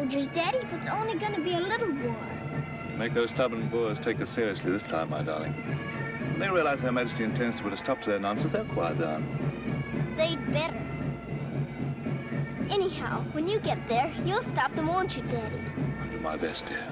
soldiers, Daddy, but it's only going to be a little war. Make those stubborn Boers take us seriously this time, my darling. When they realize Her Majesty intends to put a stop to their nonsense, they'll quiet down. They'd better. Anyhow, when you get there, you'll stop them, won't you, Daddy? I'll do my best, dear.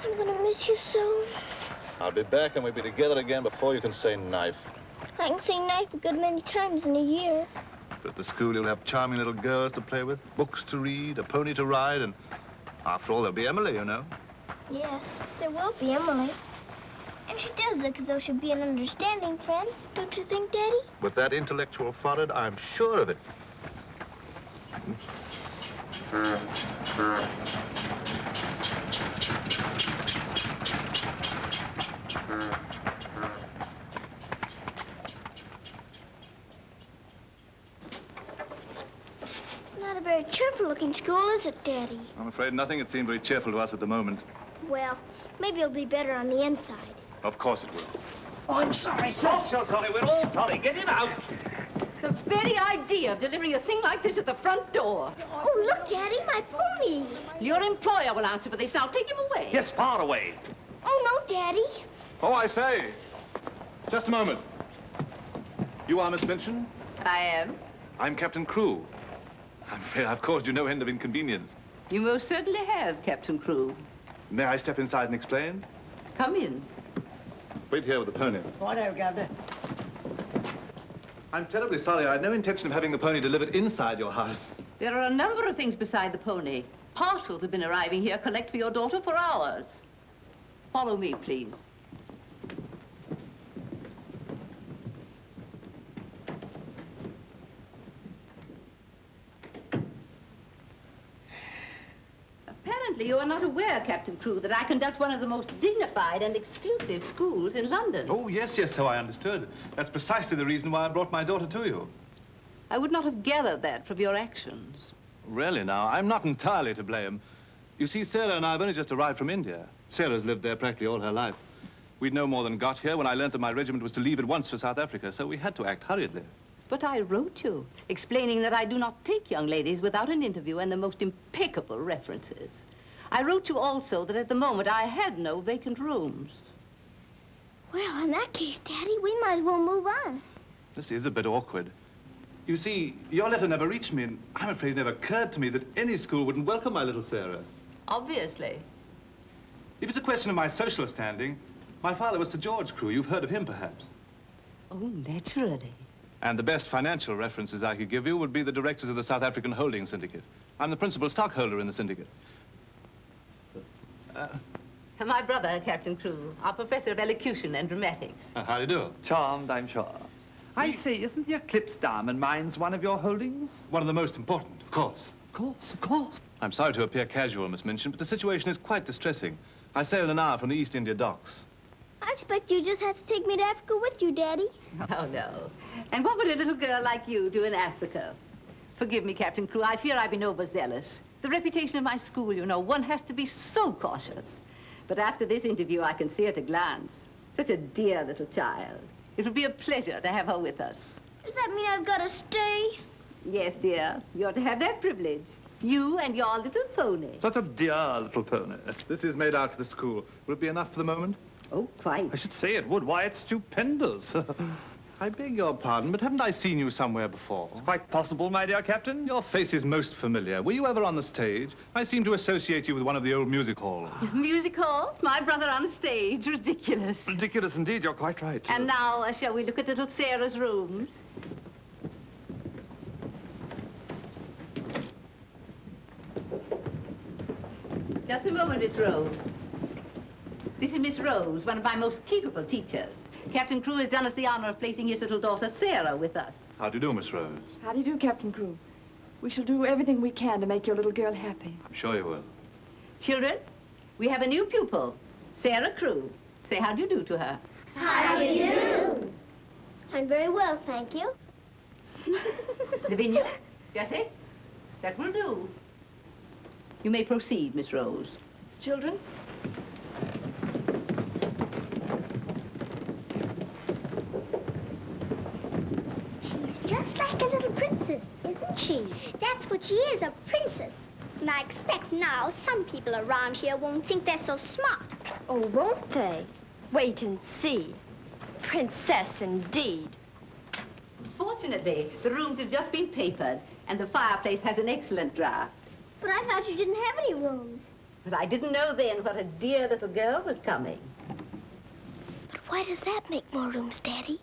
I'm gonna miss you so. I'll be back and we'll be together again before you can say knife. I can say knife a good many times in a year. But at the school, you'll have charming little girls to play with, books to read, a pony to ride, and after all, there'll be Emily, you know. Yes, there will be Emily. And she does look as though she'd be an understanding friend, don't you think, Daddy? With that intellectual forehead, I'm sure of it. Not a very cheerful-looking school, is it, Daddy? I'm afraid nothing had seemed very cheerful to us at the moment. Well, maybe it'll be better on the inside. Of course it will. Oh, I'm sorry, sir. So sorry. We're all sorry. Get him out. The very idea of delivering a thing like this at the front door. Oh, look, Daddy, my pony. Your employer will answer for this. Now take him away. Yes, far away. Oh, no, Daddy. Oh, I say. Just a moment. You are Miss Minchin? I am. I'm Captain Crewe. I'm afraid I've caused you no end of inconvenience. You most certainly have, Captain Crewe. May I step inside and explain? Come in. Wait here with the pony. Righto, Governor. I'm terribly sorry. I had no intention of having the pony delivered inside your house. There are a number of things beside the pony. Parcels have been arriving here, collect for your daughter for hours. Follow me, please. Apparently, you are not aware, Captain Crewe, that I conduct one of the most dignified and exclusive schools in London. Oh, yes, yes, so I understood. That's precisely the reason why I brought my daughter to you. I would not have gathered that from your actions. Really, now, I'm not entirely to blame. You see, Sara and I have only just arrived from India. Sara's lived there practically all her life. We'd no more than got here when I learned that my regiment was to leave at once for South Africa, so we had to act hurriedly. But I wrote you, explaining that I do not take young ladies without an interview and the most impeccable references. I wrote you also that at the moment I had no vacant rooms. Well, in that case, Daddy, we might as well move on. This is a bit awkward. You see, your letter never reached me, and I'm afraid it never occurred to me that any school wouldn't welcome my little Sara. Obviously. If it's a question of my social standing, my father was Sir George Crewe. You've heard of him, perhaps. Oh, naturally. And the best financial references I could give you would be the directors of the South African Holding Syndicate. I'm the principal stockholder in the syndicate. My brother, Captain Crewe, our professor of elocution and dramatics. How do you do? Charmed, I'm sure. I say, isn't the Eclipse Diamond Mines one of your holdings? One of the most important, of course. Of course, of course. I'm sorry to appear casual, Miss Minchin, but the situation is quite distressing. I sail in an hour from the East India docks. I expect you just have to take me to Africa with you, Daddy. Oh, no. And what would a little girl like you do in Africa? Forgive me, Captain Crewe, I fear I've been overzealous. The reputation of my school, you know, one has to be so cautious. But after this interview, I can see at a glance. Such a dear little child. It would be a pleasure to have her with us. Does that mean I've got to stay? Yes, dear. You're to have that privilege. You and your little pony. Such a dear little pony. This is made out to the school. Will it be enough for the moment? Oh, quite. I should say it would. Why, it's stupendous. I beg your pardon, but haven't I seen you somewhere before? It's quite possible, my dear Captain. Your face is most familiar. Were you ever on the stage? I seem to associate you with one of the old music halls. Music hall? My brother on the stage. Ridiculous. Ridiculous indeed. You're quite right. And now, shall we look at little Sarah's rooms? Just a moment, Miss Rose. This is Miss Rose, one of my most capable teachers. Captain Crewe has done us the honor of placing his little daughter, Sara, with us. How do you do, Miss Rose? How do you do, Captain Crewe? We shall do everything we can to make your little girl happy. I'm sure you will. Children, we have a new pupil, Sara Crewe. Say how do you do to her. How do you do? I'm very well, thank you. Lavinia, Jessie, that will do. You may proceed, Miss Rose. Children? She's just like a little princess, isn't she? That's what she is, a princess. And I expect now some people around here won't think they're so smart. Oh, won't they? Wait and see. Princess, indeed. Fortunately, the rooms have just been papered, and the fireplace has an excellent draft. But I thought you didn't have any rooms. But I didn't know then what a dear little girl was coming. But why does that make more rooms, Daddy?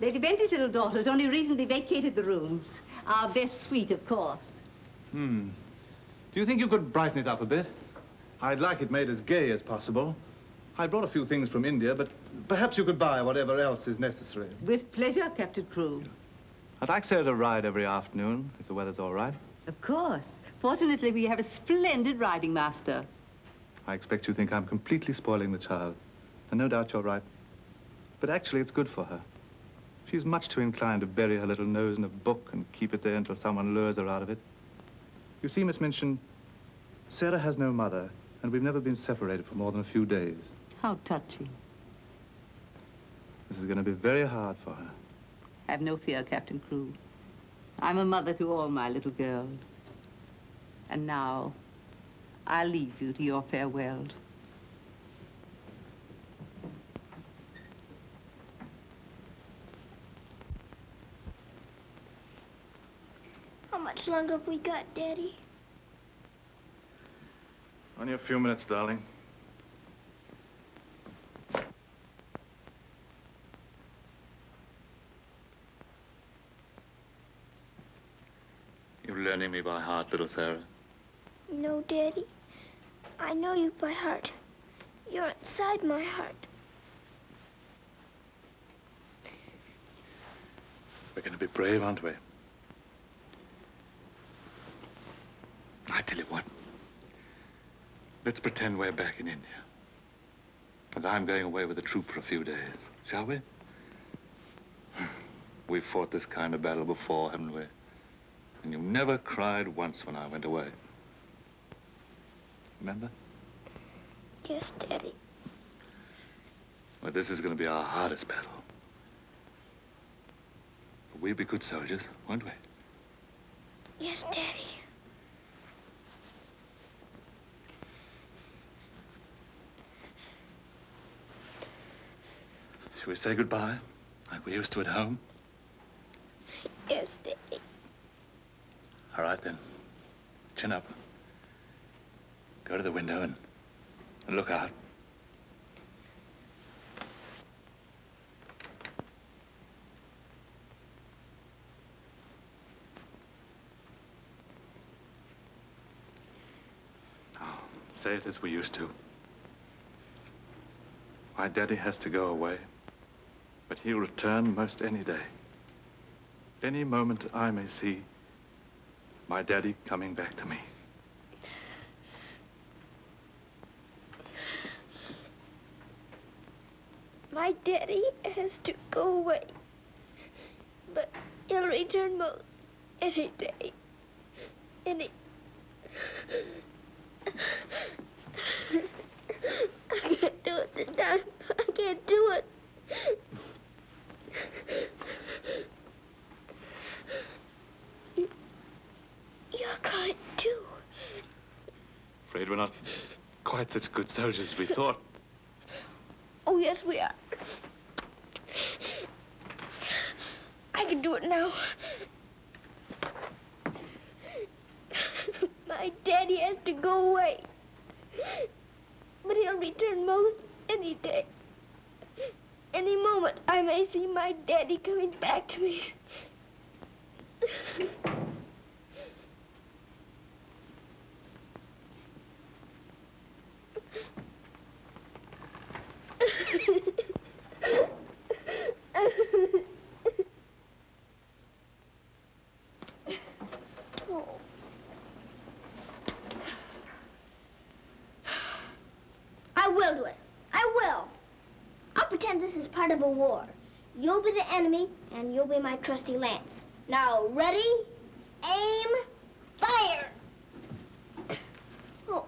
Lady Bentley's little daughter has only recently vacated the rooms. Our best suite, of course. Do you think you could brighten it up a bit? I'd like it made as gay as possible. I brought a few things from India, but perhaps you could buy whatever else is necessary. With pleasure, Captain Crewe. I'd like Sarah to ride every afternoon, if the weather's all right. Of course. Fortunately, we have a splendid riding master. I expect you think I'm completely spoiling the child. And no doubt you're right. But actually, it's good for her. She's much too inclined to bury her little nose in a book and keep it there until someone lures her out of it. You see, Miss Minchin, Sarah has no mother, and we've never been separated for more than a few days. How touching. This is going to be very hard for her. Have no fear, Captain Crewe. I'm a mother to all my little girls. And now, I'll leave you to your farewells. How much longer have we got, Daddy? Only a few minutes, darling. You're learning me by heart, little Sarah. No, Daddy. I know you by heart. You're inside my heart. We're going to be brave, aren't we? I tell you what. Let's pretend we're back in India. And I'm going away with the troop for a few days, shall we? We've fought this kind of battle before, haven't we? And you never cried once when I went away. Remember? Yes, Daddy. Well, this is going to be our hardest battle. But we'll be good soldiers, won't we? Yes, Daddy. Shall we say goodbye, like we used to at home? Yes, Daddy. All right, then. Chin up. Go to the window and look out. Now, say it as we used to. My daddy has to go away, but he'll return most any day. Any moment I may see my daddy coming back to me. My daddy has to go away, but he'll return most any day. I can't do it this time. I can't do it. You're crying too. Afraid we're not quite such good soldiers as we thought. Oh, yes, we are. I can do it now. My daddy has to go away, but he'll return most any day. Any moment, I may see my daddy coming back to me. I will do it. I will. I'll pretend this is part of a war. You'll be the enemy, and you'll be my trusty lance. Now, ready, aim, fire! Oh.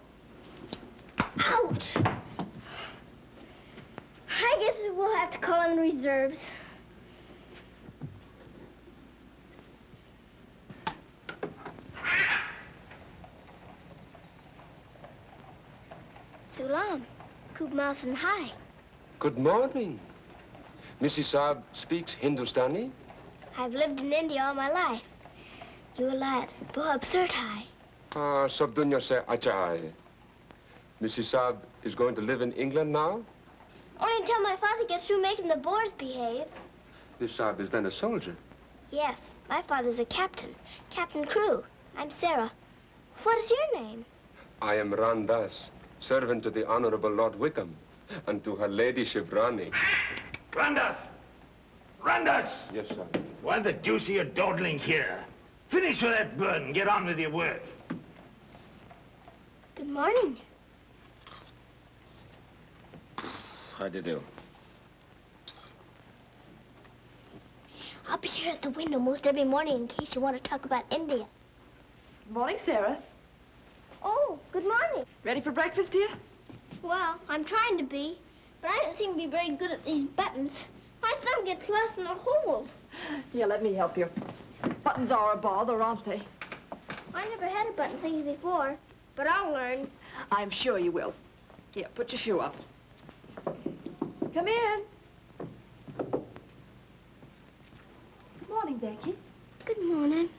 Ouch! I guess we'll have to call in reserves. Sulam, Kub Mouse and Hi. Good morning. Mrs. Saab speaks Hindustani? I've lived in India all my life. You a lad, boh absurd Hi. Ah, sab dunya se acha hai. Mrs. Saab is going to live in England now? Only until my father gets through making the Boers behave. This Saab is then a soldier. Yes, my father's a captain. Captain Crewe. I'm Sara. What is your name? I am Randas, servant to the Honorable Lord Wickham, and to her ladyship Rani. Randas! Randas! Yes, sir. Why the deuce are you dawdling here? Finish with that bird and get on with your work. Good morning. How do you do? I'll be here at the window most every morning in case you want to talk about India. Good morning, Sarah. Oh, good morning. Ready for breakfast, dear? Well, I'm trying to be, but I don't seem to be very good at these buttons. My thumb gets lost in the holes. Here, let me help you. Buttons are a bother, aren't they? I never had to button things before, but I'll learn. I'm sure you will. Here, put your shoe up. Come in. Good morning, Becky. Good morning.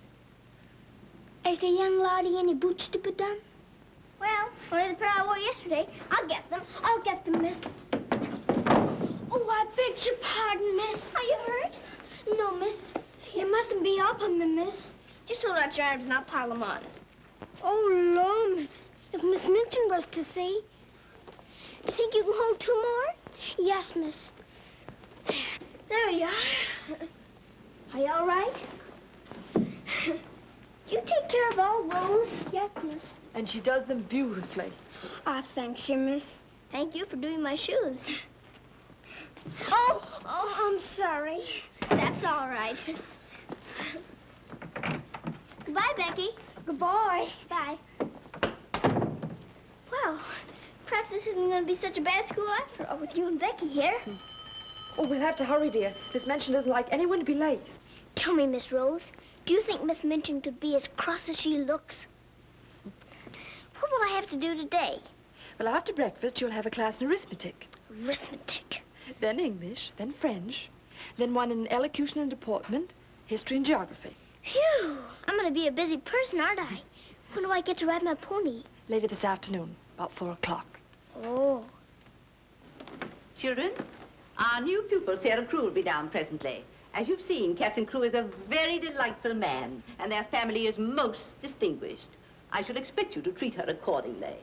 Is the young laddie any boots to put on? Well, only the pair I wore yesterday. I'll get them. I'll get them, miss. Oh, I beg your pardon, miss. Are you hurt? No, miss. You mustn't be up on me, miss. Just hold out your arms and I'll pile them on. Oh, Lord, miss. If Miss Minton was to see. Do you think you can hold two more? Yes, miss. There you are. Are you all right? You take care of all those? Yes, miss. And she does them beautifully. Ah, thanks, you, miss. Thank you for doing my shoes. Oh, I'm sorry. That's all right. Goodbye, Becky. Goodbye. Bye. Well, perhaps this isn't going to be such a bad school after all with you and Becky here. Oh, we'll have to hurry, dear. Miss Minchin doesn't like anyone to be late. Tell me, Miss Rose, do you think Miss Minchin could be as cross as she looks? What will I have to do today? Well, after breakfast, you'll have a class in arithmetic. Arithmetic. Then English, then French, then one in elocution and deportment, history and geography. Phew! I'm going to be a busy person, aren't I? When do I get to ride my pony? Later this afternoon, about 4 o'clock. Oh. Children, our new pupil, Sarah Crewe, will be down presently. As you've seen, Captain Crewe is a very delightful man, and their family is most distinguished. I shall expect you to treat her accordingly.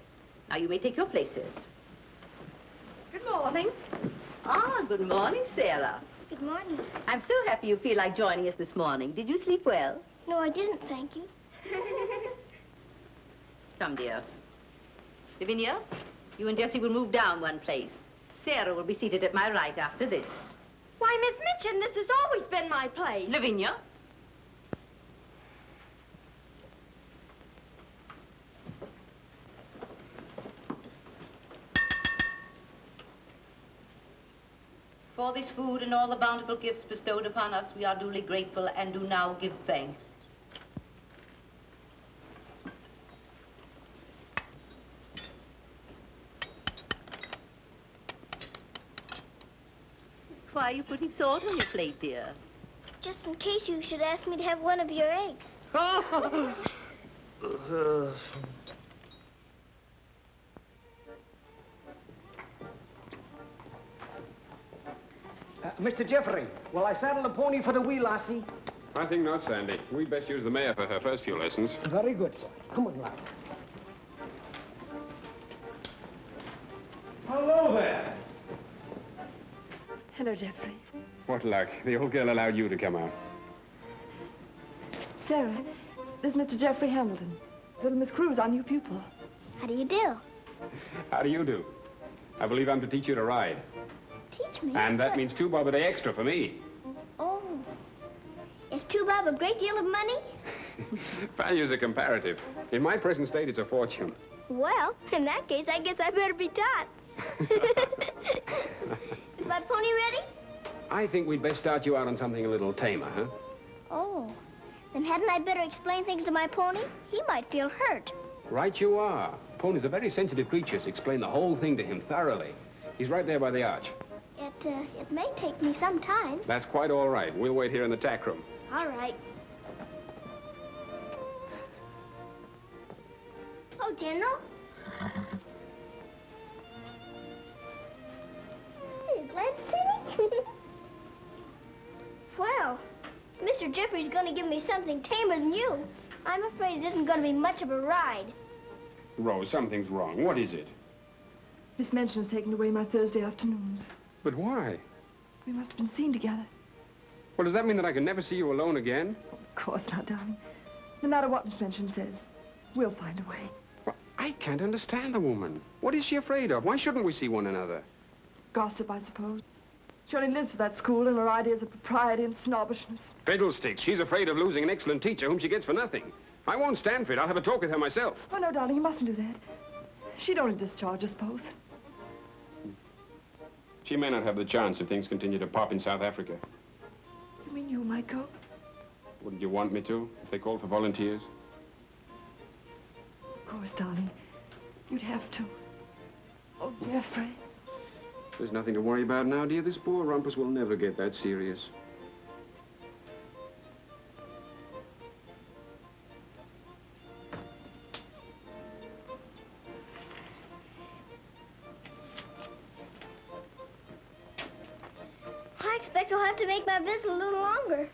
Now, you may take your places. Good morning. Ah, good morning, Sarah. Good morning. I'm so happy you feel like joining us this morning. Did you sleep well? No, I didn't, thank you. Come, dear. Lavinia, you and Jessie will move down one place. Sarah will be seated at my right after this. Why, Miss Minchin, this has always been my place. Lavinia. For this food and all the bountiful gifts bestowed upon us, we are duly grateful and do now give thanks. Why are you putting salt on your plate, dear? Just in case you should ask me to have one of your eggs. Mr. Geoffrey, will I saddle the pony for the wee lassie? I think not, Sandy. We'd best use the mare for her first few lessons. Very good, sir. Come on, lad. Hello there. Hello, Geoffrey. What luck. The old girl allowed you to come out. Sarah, this is Mr. Geoffrey Hamilton. Little Miss Crewe's our new pupil. How do you do? How do you do? I believe I'm to teach you to ride. Teach me? And that means 2 bob a day extra for me. people have a great deal of money? Values are comparative. In my present state, it's a fortune. Well, in that case, I guess I better be taught. Is my pony ready? I think we'd best start you out on something a little tamer, huh? Oh, then hadn't I better explain things to my pony? He might feel hurt. Right you are. Ponies are very sensitive creatures. Explain the whole thing to him thoroughly. He's right there by the arch. It may take me some time. That's quite all right. We'll wait here in the tack room. All right. Oh, General. Are you glad to see me? Well, Mr. Geoffrey's going to give me something tamer than you. I'm afraid it isn't going to be much of a ride. Rose, something's wrong. What is it? Miss Minchin's taken away my Thursday afternoons. But why? We must have been seen together. Well, does that mean that I can never see you alone again? Of course not, darling. No matter what Miss Minchin says, we'll find a way. Well, I can't understand the woman. What is she afraid of? Why shouldn't we see one another? Gossip, I suppose. She only lives for that school and her ideas of propriety and snobbishness. Fiddlesticks. She's afraid of losing an excellent teacher whom she gets for nothing. I won't stand for it. I'll have a talk with her myself. Oh, no, darling, you mustn't do that. She'd only discharge us both. She may not have the chance if things continue to pop in South Africa. You mean you might go? Wouldn't you want me to, if they called for volunteers? Of course, darling. You'd have to. Oh, Geoffrey. There's nothing to worry about now, dear. This poor rumpus will never get that serious. I expect I'll have to make my visit a little longer.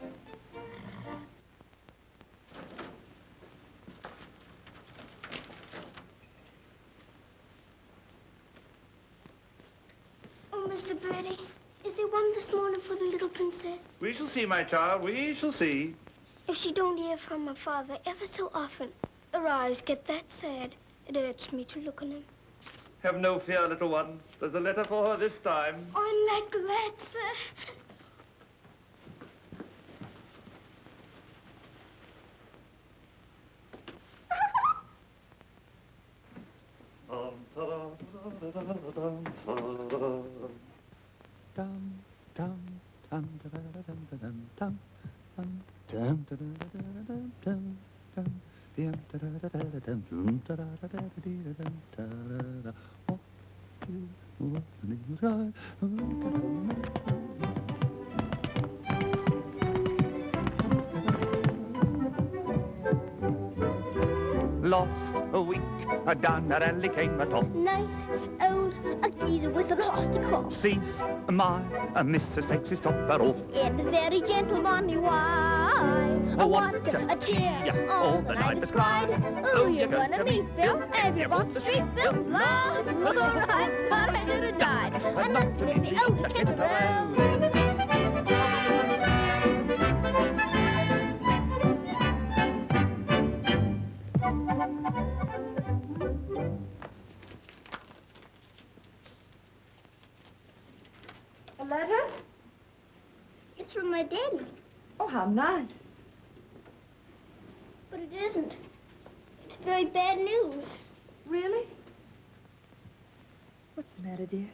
Oh, Mr. Birdie, is there one this morning for the little princess? We shall see, my child. We shall see. If she don't hear from her father ever so often, her eyes get that sad. It hurts me to look on them. Have no fear, little one. There's a letter for her this time. I'm that glad, sir. Lost a week, down that alley came a toff. Nice old geezer with an nasty cough. Sees my Mrs. takes his topper off. In a very gentlemanly way. What a cheer all the night is cried. Who you gonna meet, Bill? Have you walked the street, Bill? Love, I thought I should have died. I'm not to the old Kent Road. A letter? It's from my daddy. Oh, how nice. But it isn't. It's very bad news. Really? What's the matter, dear?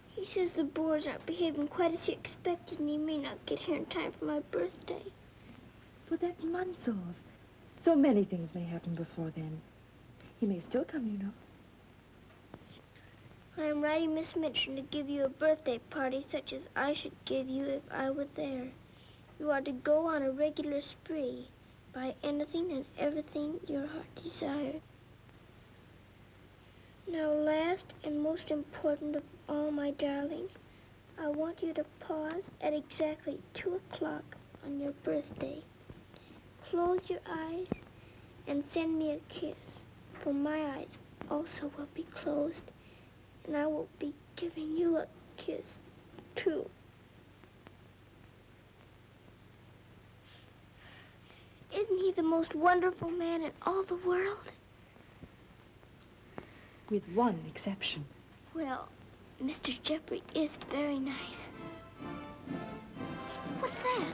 He says the Boers aren't behaving quite as he expected, and he may not get here in time for my birthday. Well, that's months off. So many things may happen before then. He may still come, you know. I am writing Miss Minchin to give you a birthday party such as I should give you if I were there. You are to go on a regular spree. Buy anything and everything your heart desires. Now, last and most important of all, my darling, I want you to pause at exactly 2 o'clock on your birthday. Close your eyes and send me a kiss, for my eyes also will be closed, and I will be giving you a kiss, too. Isn't he the most wonderful man in all the world? With one exception. Well, Mr. Geoffrey is very nice. What's that?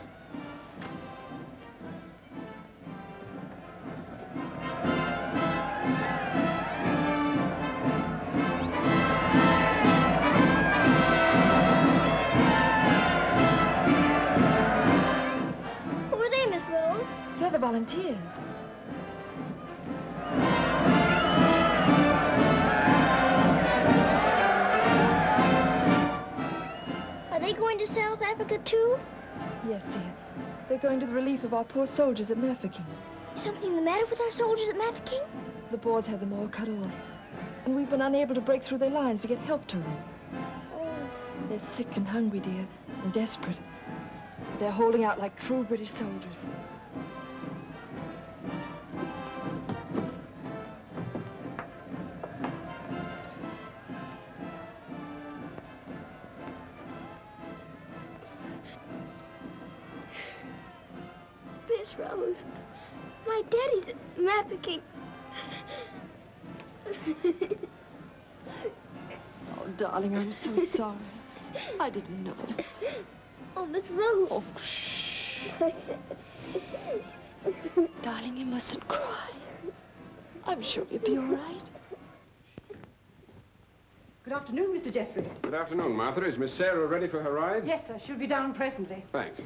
Africa, too? Yes, dear. They're going to the relief of our poor soldiers at Mafeking. Is something the matter with our soldiers at Mafeking? The Boers had them all cut off. And we've been unable to break through their lines to get help to them. Oh. They're sick and hungry, dear, and desperate. They're holding out like true British soldiers. Miss Rose, my daddy's at Mafeking. Oh, darling, I'm so sorry. I didn't know. Oh, Miss Rose. Oh, shh. Darling, you mustn't cry. I'm sure you'll be all right. Good afternoon, Mr. Geoffrey. Good afternoon, Martha. Is Miss Sarah ready for her ride? Yes, sir. She'll be down presently. Thanks.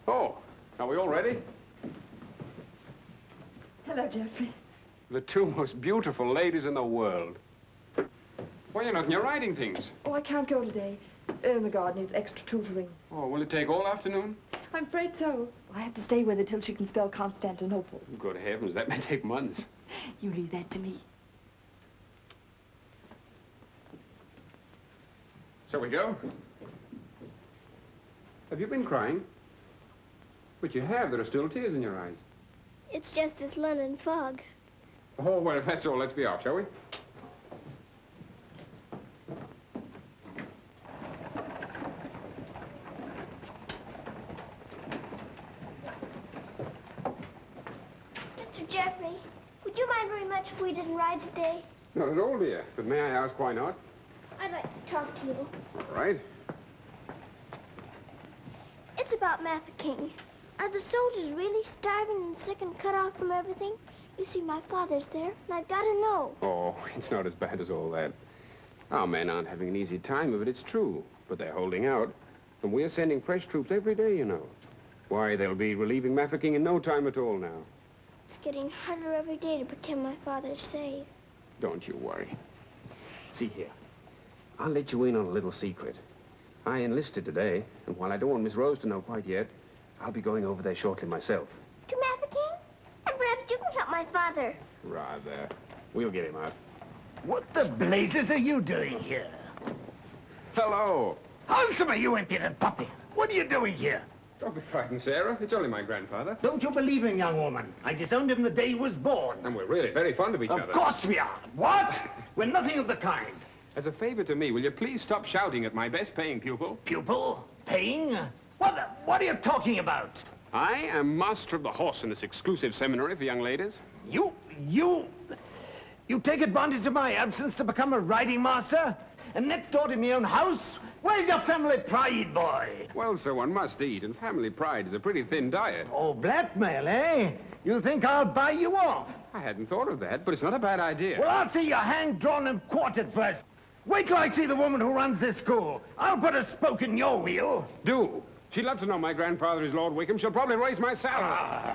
Oh, are we all ready? Hello, Geoffrey. The two most beautiful ladies in the world. Why, you're not in your riding things. Oh, I can't go today. Ermengarde needs extra tutoring. Oh, will it take all afternoon? I'm afraid so. I have to stay with her till she can spell Constantinople. Good heavens, that may take months. You leave that to me. Shall we go? Have you been crying? But you have. There are still tears in your eyes. It's just this London fog. Oh, well, if that's all, let's be off, shall we? Mr. Geoffrey, would you mind very much if we didn't ride today? Not at all, dear. But may I ask why not? I'd like to talk to you. All right. It's about Mafeking. Are the soldiers really starving and sick and cut off from everything? You see, my father's there, and I've got to know. Oh, it's not as bad as all that. Our men aren't having an easy time of it, it's true. But they're holding out. And we're sending fresh troops every day, you know. Why, they'll be relieving Mafeking in no time at all now. It's getting harder every day to pretend my father's safe. Don't you worry. See here. I'll let you in on a little secret. I enlisted today, and while I don't want Miss Rose to know quite yet, I'll be going over there shortly myself. To Mafeking? And perhaps you can help my father. Rather. We'll get him out. What the blazes are you doing here? Hello. Handsome, you impudent puppy. What are you doing here? Don't be frightened, Sarah. It's only my grandfather. Don't you believe him, young woman? I disowned him the day he was born. And we're really very fond of each other. Of course we are. What? We're nothing of the kind. As a favor to me, will you please stop shouting at my best-paying pupil? Pupil? Paying? What are you talking about? I am master of the horse in this exclusive seminary for young ladies. You take advantage of my absence to become a riding master? And next door to my own house? Where's your family pride, boy? Well, sir, one must eat, and family pride is a pretty thin diet. Oh, blackmail, eh? You think I'll buy you off? I hadn't thought of that, but it's not a bad idea. Well, I'll see you hanged, drawn, and quartered first. Wait till I see the woman who runs this school. I'll put a spoke in your wheel. Do. She'd love to know my grandfather is Lord Wickham. She'll probably raise my salary.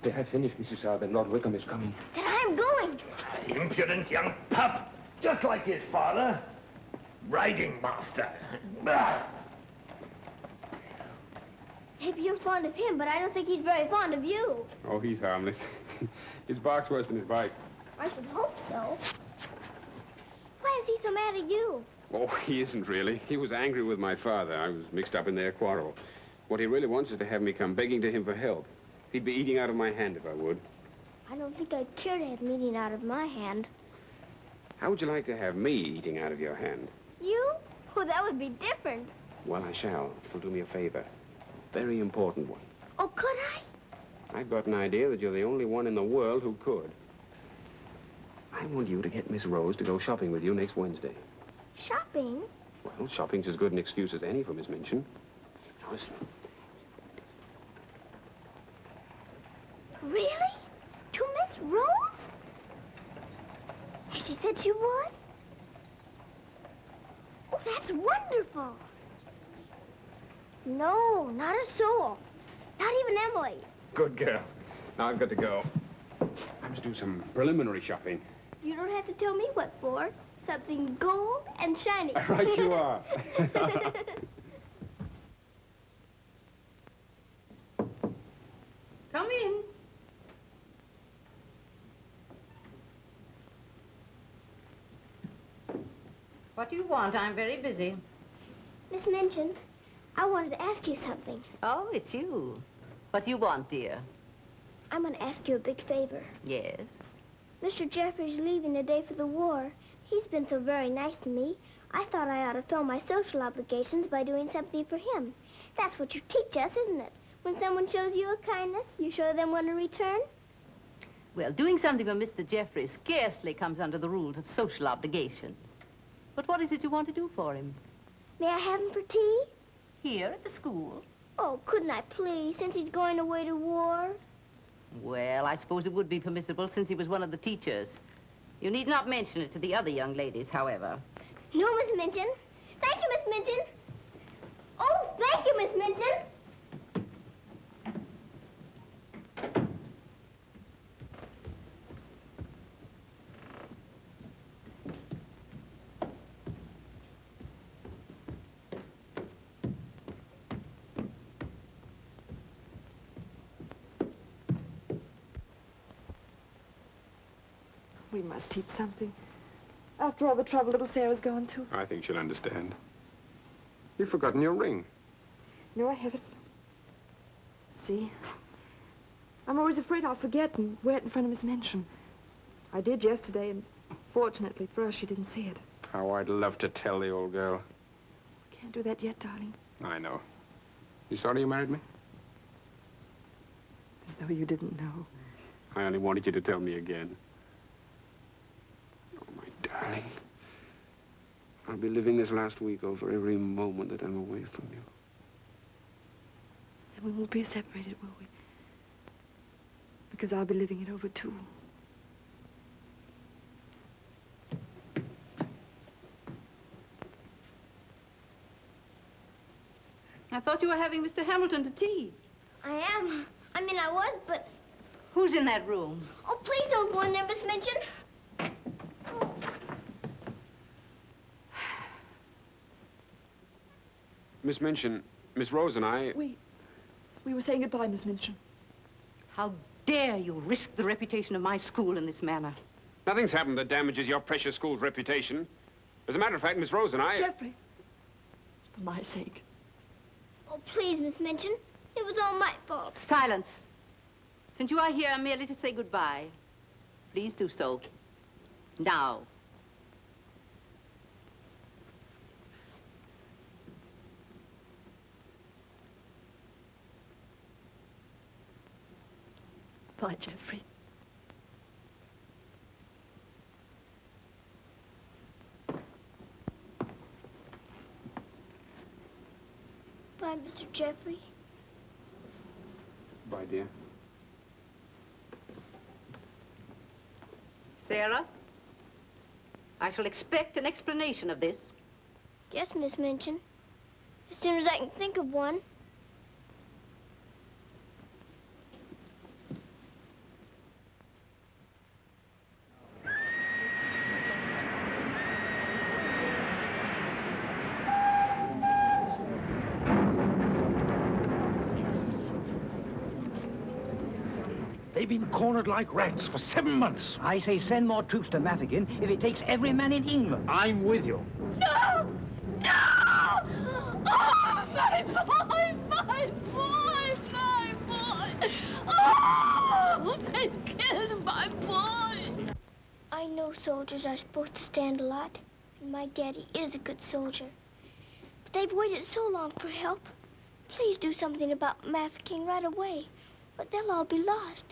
They have finished, Mrs. Sara. Lord Wickham is coming. Then I'm going. Impudent young pup. Just like his father. Riding master. Maybe you're fond of him, but I don't think he's very fond of you. Oh, he's harmless. His bark's worse than his bite. I should hope so. Why is he so mad at you? Oh, he isn't really. He was angry with my father. I was mixed up in their quarrel. What he really wants is to have me come begging to him for help. He'd be eating out of my hand if I would. I don't think I'd care to have meat eaten out of my hand. How would you like to have me eating out of your hand? You? Oh, that would be different. Well, I shall, if you'll do me a favor. Very important one. Oh, could I? I've got an idea that you're the only one in the world who could. I want you to get Miss Rose to go shopping with you next Wednesday. Shopping? Well, shopping's as good an excuse as any for Miss Minchin. Now, listen. Really? To Miss Rose? Has she said she would? Oh, that's wonderful. No, not a soul. Not even Emily. Good girl. Now I've got to go. I must do some preliminary shopping. You don't have to tell me what for. Something gold and shiny. Right you are. Come in. What do you want? I'm very busy. Miss Minchin, I wanted to ask you something. Oh, it's you. What do you want, dear? I'm going to ask you a big favor. Yes? Mr. Geoffrey's leaving the day for the war. He's been so very nice to me. I thought I ought to fill my social obligations by doing something for him. That's what you teach us, isn't it? When someone shows you a kindness, you show them one in return? Well, doing something for Mr. Geoffrey scarcely comes under the rules of social obligations. But what is it you want to do for him? May I have him for tea? Here at the school? Oh, couldn't I please, since he's going away to war? Well, I suppose it would be permissible since he was one of the teachers. You need not mention it to the other young ladies, however. No, Miss Minchin. Thank you, Miss Minchin. Oh, thank you, Miss Minchin. We must teach something. After all the trouble little Sarah's gone to. I think she'll understand. You've forgotten your ring. No, I haven't. See? I'm always afraid I'll forget and wear it in front of Miss Minchin. I did yesterday, and fortunately for us, she didn't see it. How I'd love to tell the old girl. Can't do that yet, darling. I know. You sorry you married me? As though you didn't know. I only wanted you to tell me again. Oh, my darling. I'll be living this last week over every moment that I'm away from you. And we won't be separated, will we? Because I'll be living it over, too. I thought you were having Mr. Hamilton to tea. I am. I mean, I was, but... Who's in that room? Oh, please don't go in there, Miss Minchin. Miss Minchin, Miss Rose and I... We were saying goodbye, Miss Minchin. How dare you risk the reputation of my school in this manner? Nothing's happened that damages your precious school's reputation. As a matter of fact, Miss Rose and I... Geoffrey, for my sake. Oh, please, Miss Minchin. It was all my fault. Silence. Since you are here merely to say goodbye, please do so. Now. Bye, Geoffrey. Bye, Mr. Geoffrey. Bye, dear. Sarah, I shall expect an explanation of this. Yes, Miss Minchin. As soon as I can think of one. They've been cornered like rats for 7 months. I say send more troops to Mafeking if it takes every man in England. I'm with you. No! No! Oh, my boy! My boy! My boy! Oh! They killed my boy! I know soldiers are supposed to stand a lot, and my daddy is a good soldier. But they've waited so long for help. Please do something about Mafeking right away, or they'll all be lost.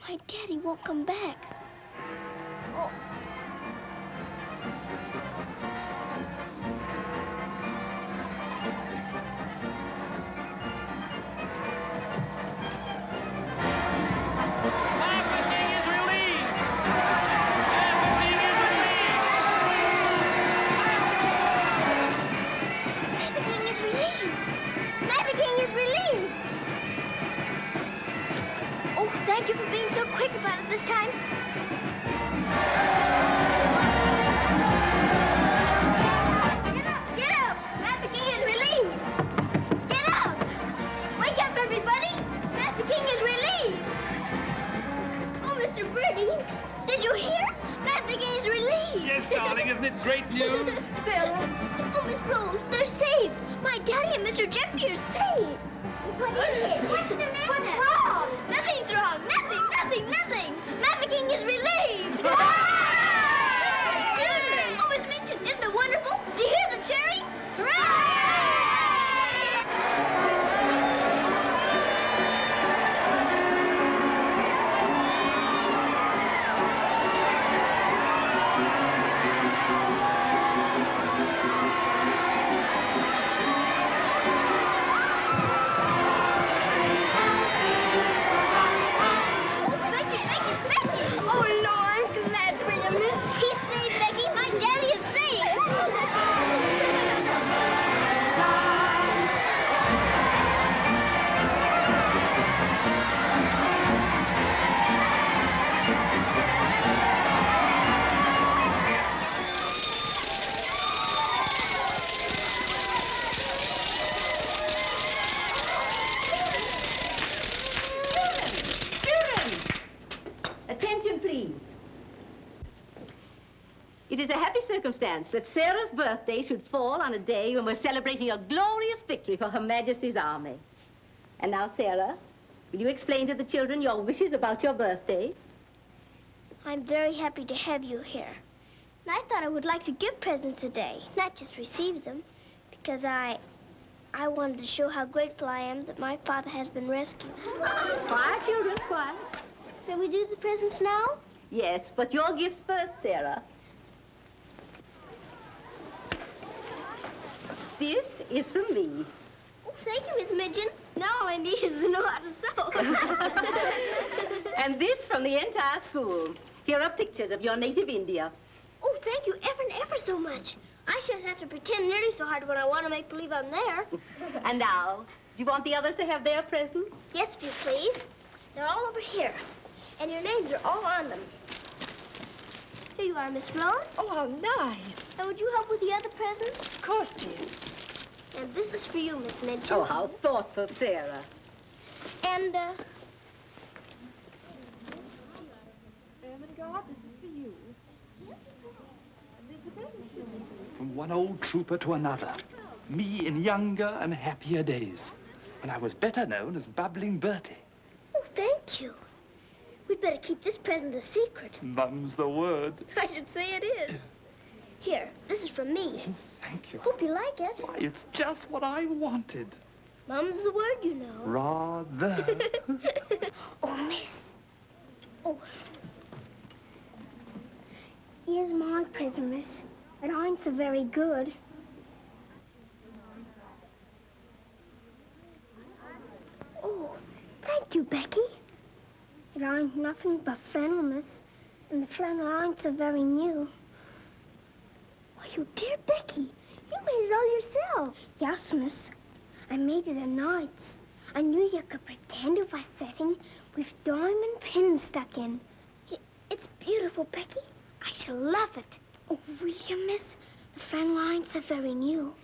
My daddy won't come back. Oh. Thank you for being so quick about it this time. Isn't it great news? Sarah. Oh, Miss Rose, they're saved. My daddy and Mr. Geoffrey are saved. What is it? What's the matter? What's wrong? Nothing's wrong. Nothing. Mafeking is relieved. Children! Oh, Miss Minchin, isn't it wonderful? Do you hear the cheering? Hooray! It is a happy circumstance that Sarah's birthday should fall on a day when we're celebrating a glorious victory for Her Majesty's army. And now, Sarah, will you explain to the children your wishes about your birthday? I'm very happy to have you here. And I thought I would like to give presents today, not just receive them, because I wanted to show how grateful I am that my father has been rescued. Quiet, children, quiet. Can we do the presents now? Yes, but your gifts first, Sarah. This is from me. Oh, thank you, Miss Minchin. Now all I need is to know how to sew. And this from the entire school. Here are pictures of your native India. Oh, thank you ever and ever so much. I shouldn't have to pretend nearly so hard when I want to make believe I'm there. And now, do you want the others to have their presents? Yes, if you please. They're all over here. And your names are all on them. Here you are, Miss Rose. Oh, how nice. And would you help with the other presents? Of course, dear. And this is for you, Miss Minchin. Oh, how thoughtful, Sarah. And, Ermengarde, this is for you. From one old trooper to another. Me in younger and happier days, when I was better known as Bubbling Bertie. Oh, thank you. We'd better keep this present a secret. Mum's the word. I should say it is. Here, this is from me. Thank you. Hope you like it. Why, it's just what I wanted. Mum's the word, you know. Rather. Oh, miss. Oh. Here's my present, miss. But I'm so very good. Oh, thank you, Becky. But I'm nothing but flannel, miss. And the flannel ain't so very new. Why, you dear Becky, you made it all yourself. Yes, miss. I made it a nights. I knew you could pretend it was setting with diamond pins stuck in. It's beautiful, Becky. I shall love it. Oh, will you, miss? The flannel ain't so very new.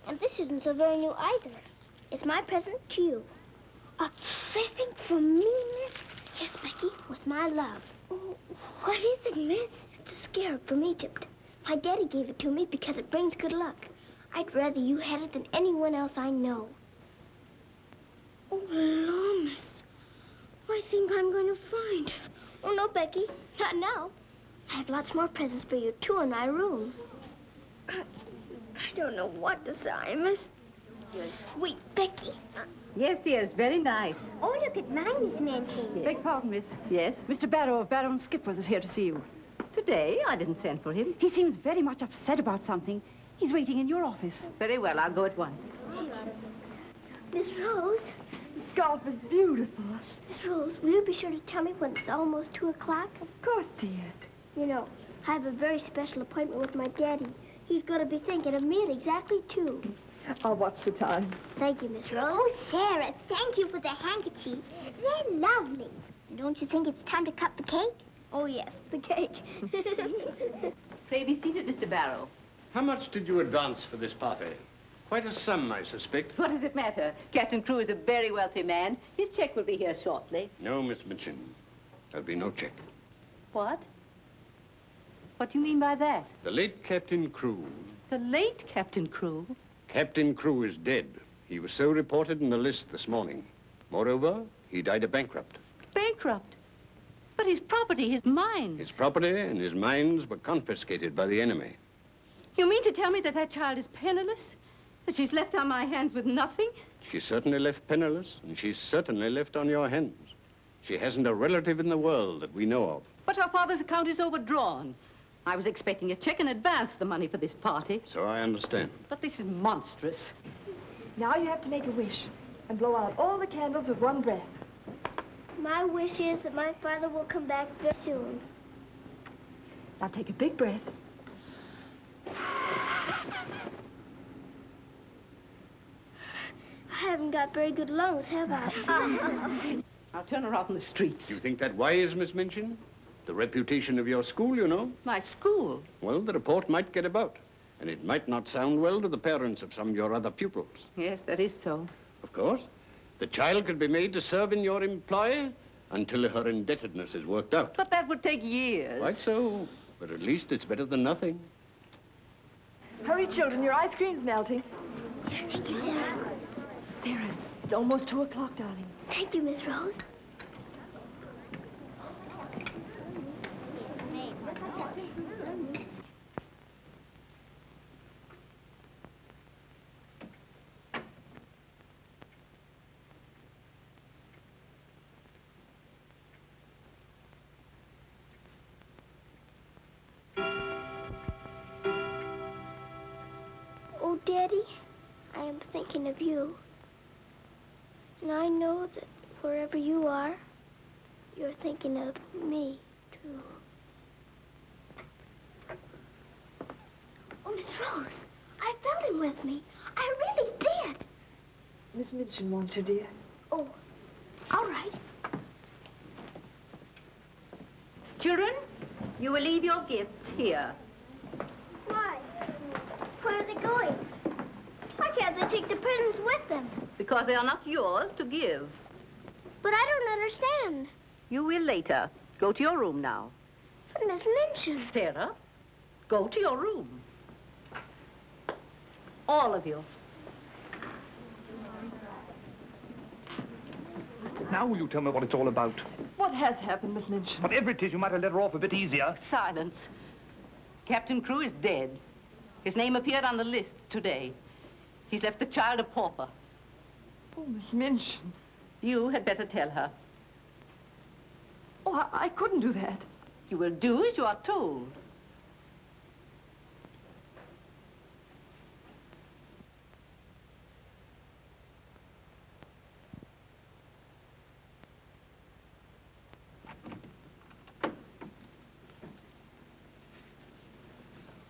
And this isn't so very new either. It's my present to you. A present from me, miss? Yes, Becky, with my love. Oh, what is it, miss? It's a scarab from Egypt. My daddy gave it to me because it brings good luck. I'd rather you had it than anyone else I know. Oh, Lord, miss. I think I'm going to find it. Oh, no, Becky. Not now. I have lots more presents for you, too, in my room. I don't know what to say, miss. You're sweet, Becky. Yes, dear, it's very nice. Oh, look at mine, Miss Manchin. Beg pardon, miss. Yes? Mr. Barrow of Barrow and Skipworth is here to see you. Today? I didn't send for him. He seems very much upset about something. He's waiting in your office. Very well, I'll go at once. Miss Rose. The scarf is beautiful. Miss Rose, will you be sure to tell me when it's almost 2 o'clock? Of course, dear. You know, I have a very special appointment with my daddy. He's going to be thinking of me at exactly 2. I'll watch the time. Thank you, Miss Rose. Oh, Sarah, thank you for the handkerchiefs. They're lovely. Don't you think it's time to cut the cake? Oh, yes, the cake. Pray be seated, Mr. Barrow. How much did you advance for this party? Quite a sum, I suspect. What does it matter? Captain Crewe is a very wealthy man. His check will be here shortly. No, Miss Minchin. There'll be no check. What? What do you mean by that? The late Captain Crewe. The late Captain Crewe? Captain Crewe is dead. He was so reported in the list this morning. Moreover, he died a bankrupt. Bankrupt? But his property, his mines. His property and his mines were confiscated by the enemy. You mean to tell me that that child is penniless? That she's left on my hands with nothing? She's certainly left penniless, and she's certainly left on your hands. She hasn't a relative in the world that we know of. But her father's account is overdrawn. I was expecting a check in advance, the money for this party. So I understand. But this is monstrous. Now you have to make a wish and blow out all the candles with one breath. My wish is that my father will come back very soon. Now take a big breath. I haven't got very good lungs, have I? I'll turn her out in the streets. You think that wise, Miss Minchin? The reputation of your school, you know. My school? Well, the report might get about, and it might not sound well to the parents of some of your other pupils. Yes, that is so. Of course. The child could be made to serve in your employ until her indebtedness is worked out. But that would take years. Quite so. But at least it's better than nothing. Hurry, children, your ice cream's melting. Thank you, Sarah. Sarah, it's almost 2 o'clock, darling. Thank you, Miss Rose. Oh, Daddy, I am thinking of you. And I know that wherever you are, you're thinking of me, too. Oh, Miss Rose, I felt him with me. I really did. Miss Minchin wants you, dear. Oh, all right. Children, you will leave your gifts here. Why? Where are they going? Why can't they take the presents with them? Because they are not yours to give. But I don't understand. You will later. Go to your room now. But Miss Minchin. Sarah, go to your room. All of you. Now will you tell me what it's all about? What has happened, Miss Minchin? Whatever it is, you might have let her off a bit easier. Silence. Captain Crewe is dead. His name appeared on the list today. He's left the child a pauper. Oh, Miss Minchin. You had better tell her. Oh, I couldn't do that. You will do as you are told.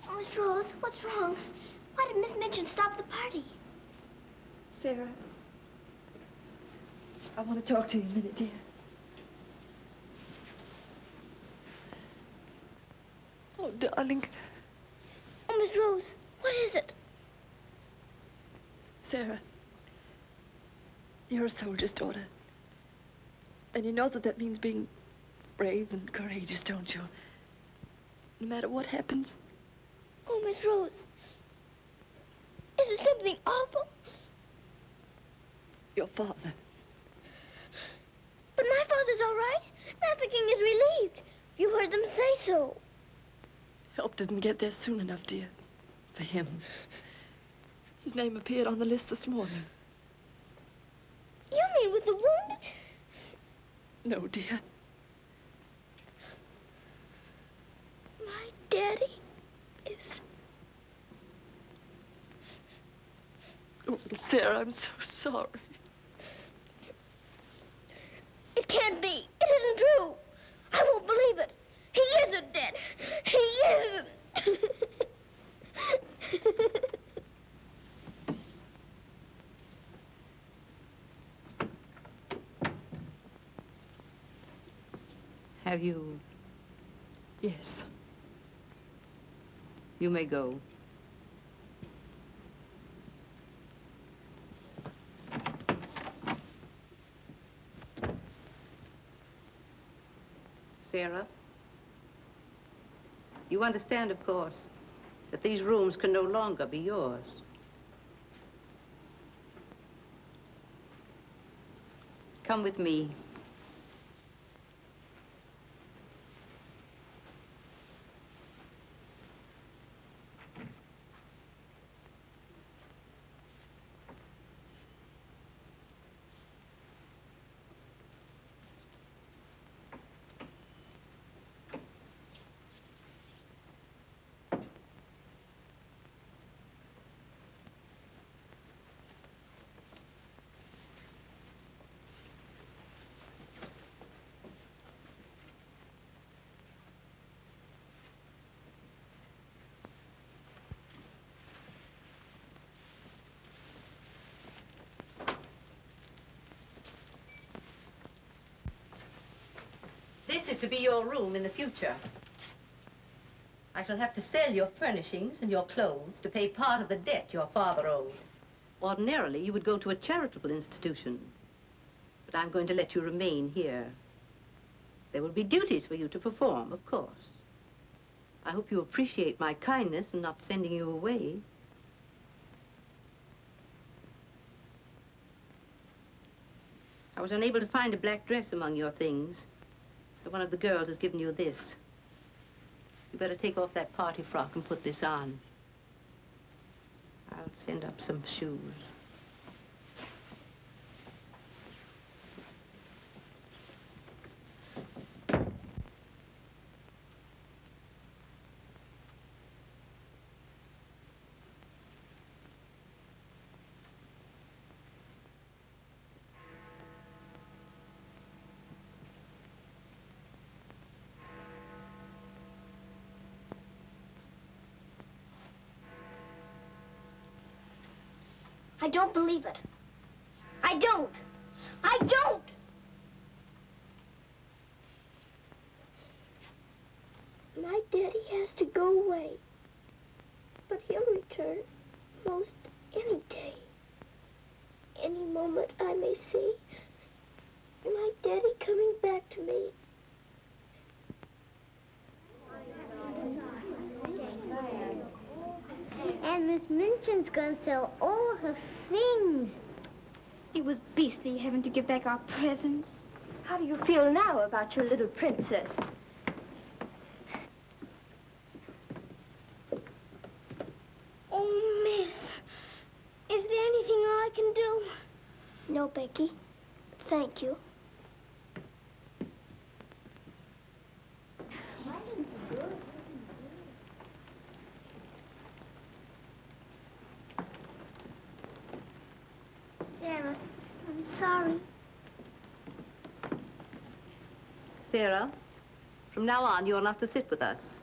Oh, Miss Rose, what's wrong? Why did Miss Minchin stop the party? Sarah, I want to talk to you a minute, dear. Oh, darling. Oh, Miss Rose, what is it? Sarah, you're a soldier's daughter. And you know that that means being brave and courageous, don't you? No matter what happens. Oh, Miss Rose, is it something awful? Your father. But my father's all right. Mafeking is relieved. You heard them say so. Help didn't get there soon enough, dear. For him. His name appeared on the list this morning. You mean with the wounded? No, dear. My daddy is... Oh, Sarah, I'm so sorry. It can't be. It isn't true. I won't believe it. He isn't dead. He isn't. Have you? Yes. You may go. Sarah? You understand, of course, that these rooms can no longer be yours. Come with me. This is to be your room in the future. I shall have to sell your furnishings and your clothes to pay part of the debt your father owed. Ordinarily, you would go to a charitable institution, but I'm going to let you remain here. There will be duties for you to perform, of course. I hope you appreciate my kindness in not sending you away. I was unable to find a black dress among your things, so one of the girls has given you this. You better take off that party frock and put this on. I'll send up some shoes. I don't believe it. I don't. I don't! My daddy has to go away. But he'll return most any day. Any moment I may see my daddy coming back to me. And Miss Minchin's gonna sell all her things. It was beastly having to give back our presents. How do you feel now about your little princess? Oh, miss, is there anything I can do? No, Becky. Thank you. Sara, I'm sorry. Sara, from now on, you're not to sit with us.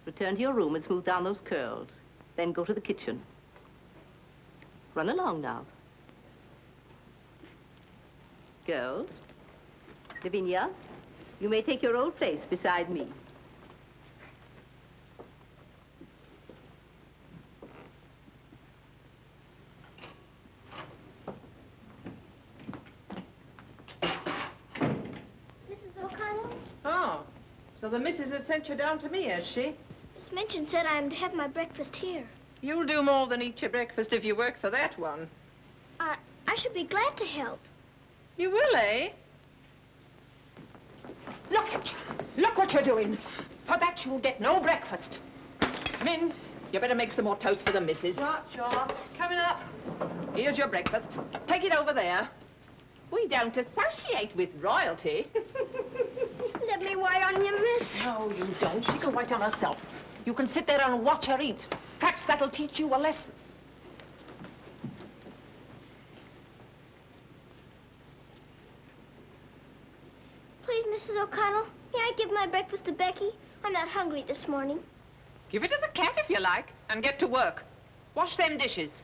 Return to your room and smooth down those curls. Then go to the kitchen. Run along now. Girls, Lavinia, you may take your old place beside me. Oh, so the missus has sent you down to me, has she? Miss Minchin said I'm to have my breakfast here. You'll do more than eat your breakfast if you work for that one. I should be glad to help. You will, eh? Look at you. Look what you're doing. For that, you'll get no breakfast. Come in. You better make some more toast for the missus. Right, sure. Coming up. Here's your breakfast. Take it over there. We don't associate with royalty. Let me wait on you, miss. No, you don't. She can wait on herself. You can sit there and watch her eat. Perhaps that'll teach you a lesson. Please, Mrs. O'Connell, may I give my breakfast to Becky? I'm not hungry this morning. Give it to the cat if you like, and get to work. Wash them dishes.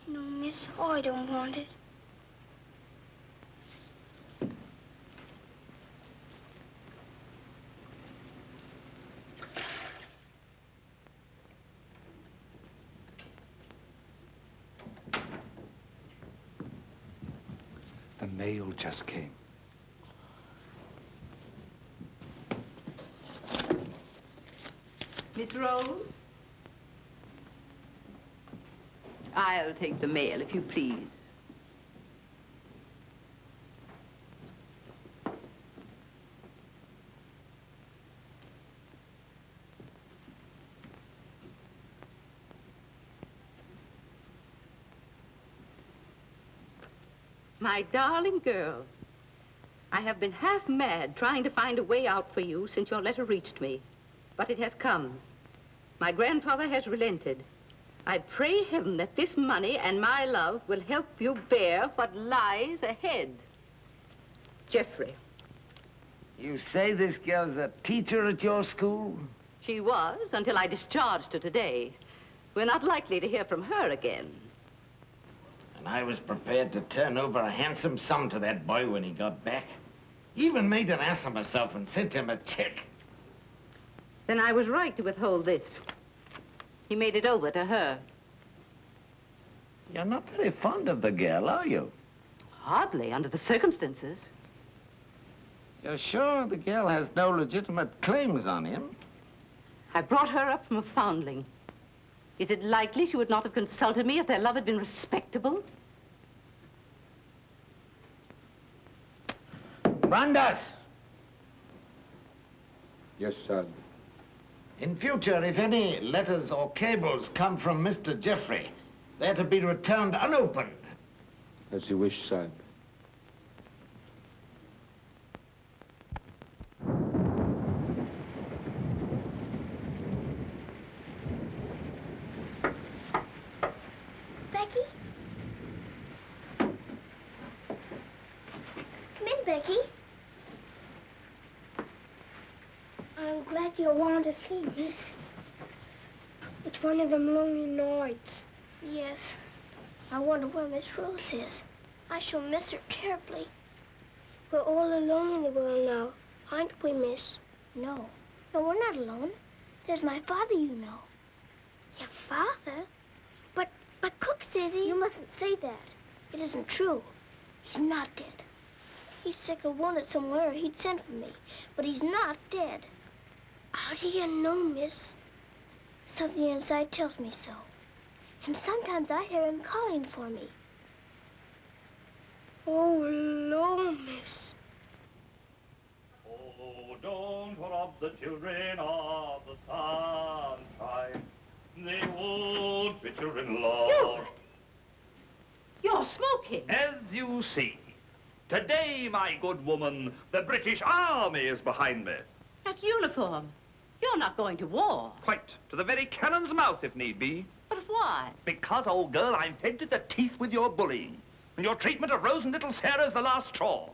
No, miss, I don't want it. The mail just came. Miss Rose? I'll take the mail, if you please. My darling girl, I have been half mad trying to find a way out for you since your letter reached me. But it has come. My grandfather has relented. I pray heaven that this money and my love will help you bear what lies ahead. Geoffrey. You say this girl's a teacher at your school? She was, until I discharged her today. We're not likely to hear from her again. And I was prepared to turn over a handsome sum to that boy when he got back. Even made an ass of myself and sent him a check. Then I was right to withhold this. He made it over to her. You're not very fond of the girl, are you? Hardly, under the circumstances. You're sure the girl has no legitimate claims on him? I brought her up from a foundling. Is it likely she would not have consulted me if their love had been respectable? Brandas! Yes, sir. In future, if any letters or cables come from Mr. Geoffrey, they're to be returned unopened. As you wish, sir. Becky? Come in, Becky. I'm glad you want to sleep, miss. It's one of them lonely nights. Yes. I wonder where Miss Rose is. I shall miss her terribly. We're all alone in the world now, aren't we, miss? No. No, we're not alone. There's my father, you know. Your father? But Cook says he... You mustn't say that. It isn't true. He's not dead. He's sick or wounded somewhere, or he'd send for me. But he's not dead. How do you know, miss? Something inside tells me so. And sometimes I hear him calling for me. Oh, Lord, miss. Oh, don't rob the children of the sunshine. They won't fit your in-law. You're smoking. As you see, today, my good woman, the British Army is behind me. That uniform. You're not going to war. Quite. To the very cannon's mouth, if need be. But why? Because, old girl, I'm fed to the teeth with your bullying. And your treatment of Rose and little Sarah's the last straw.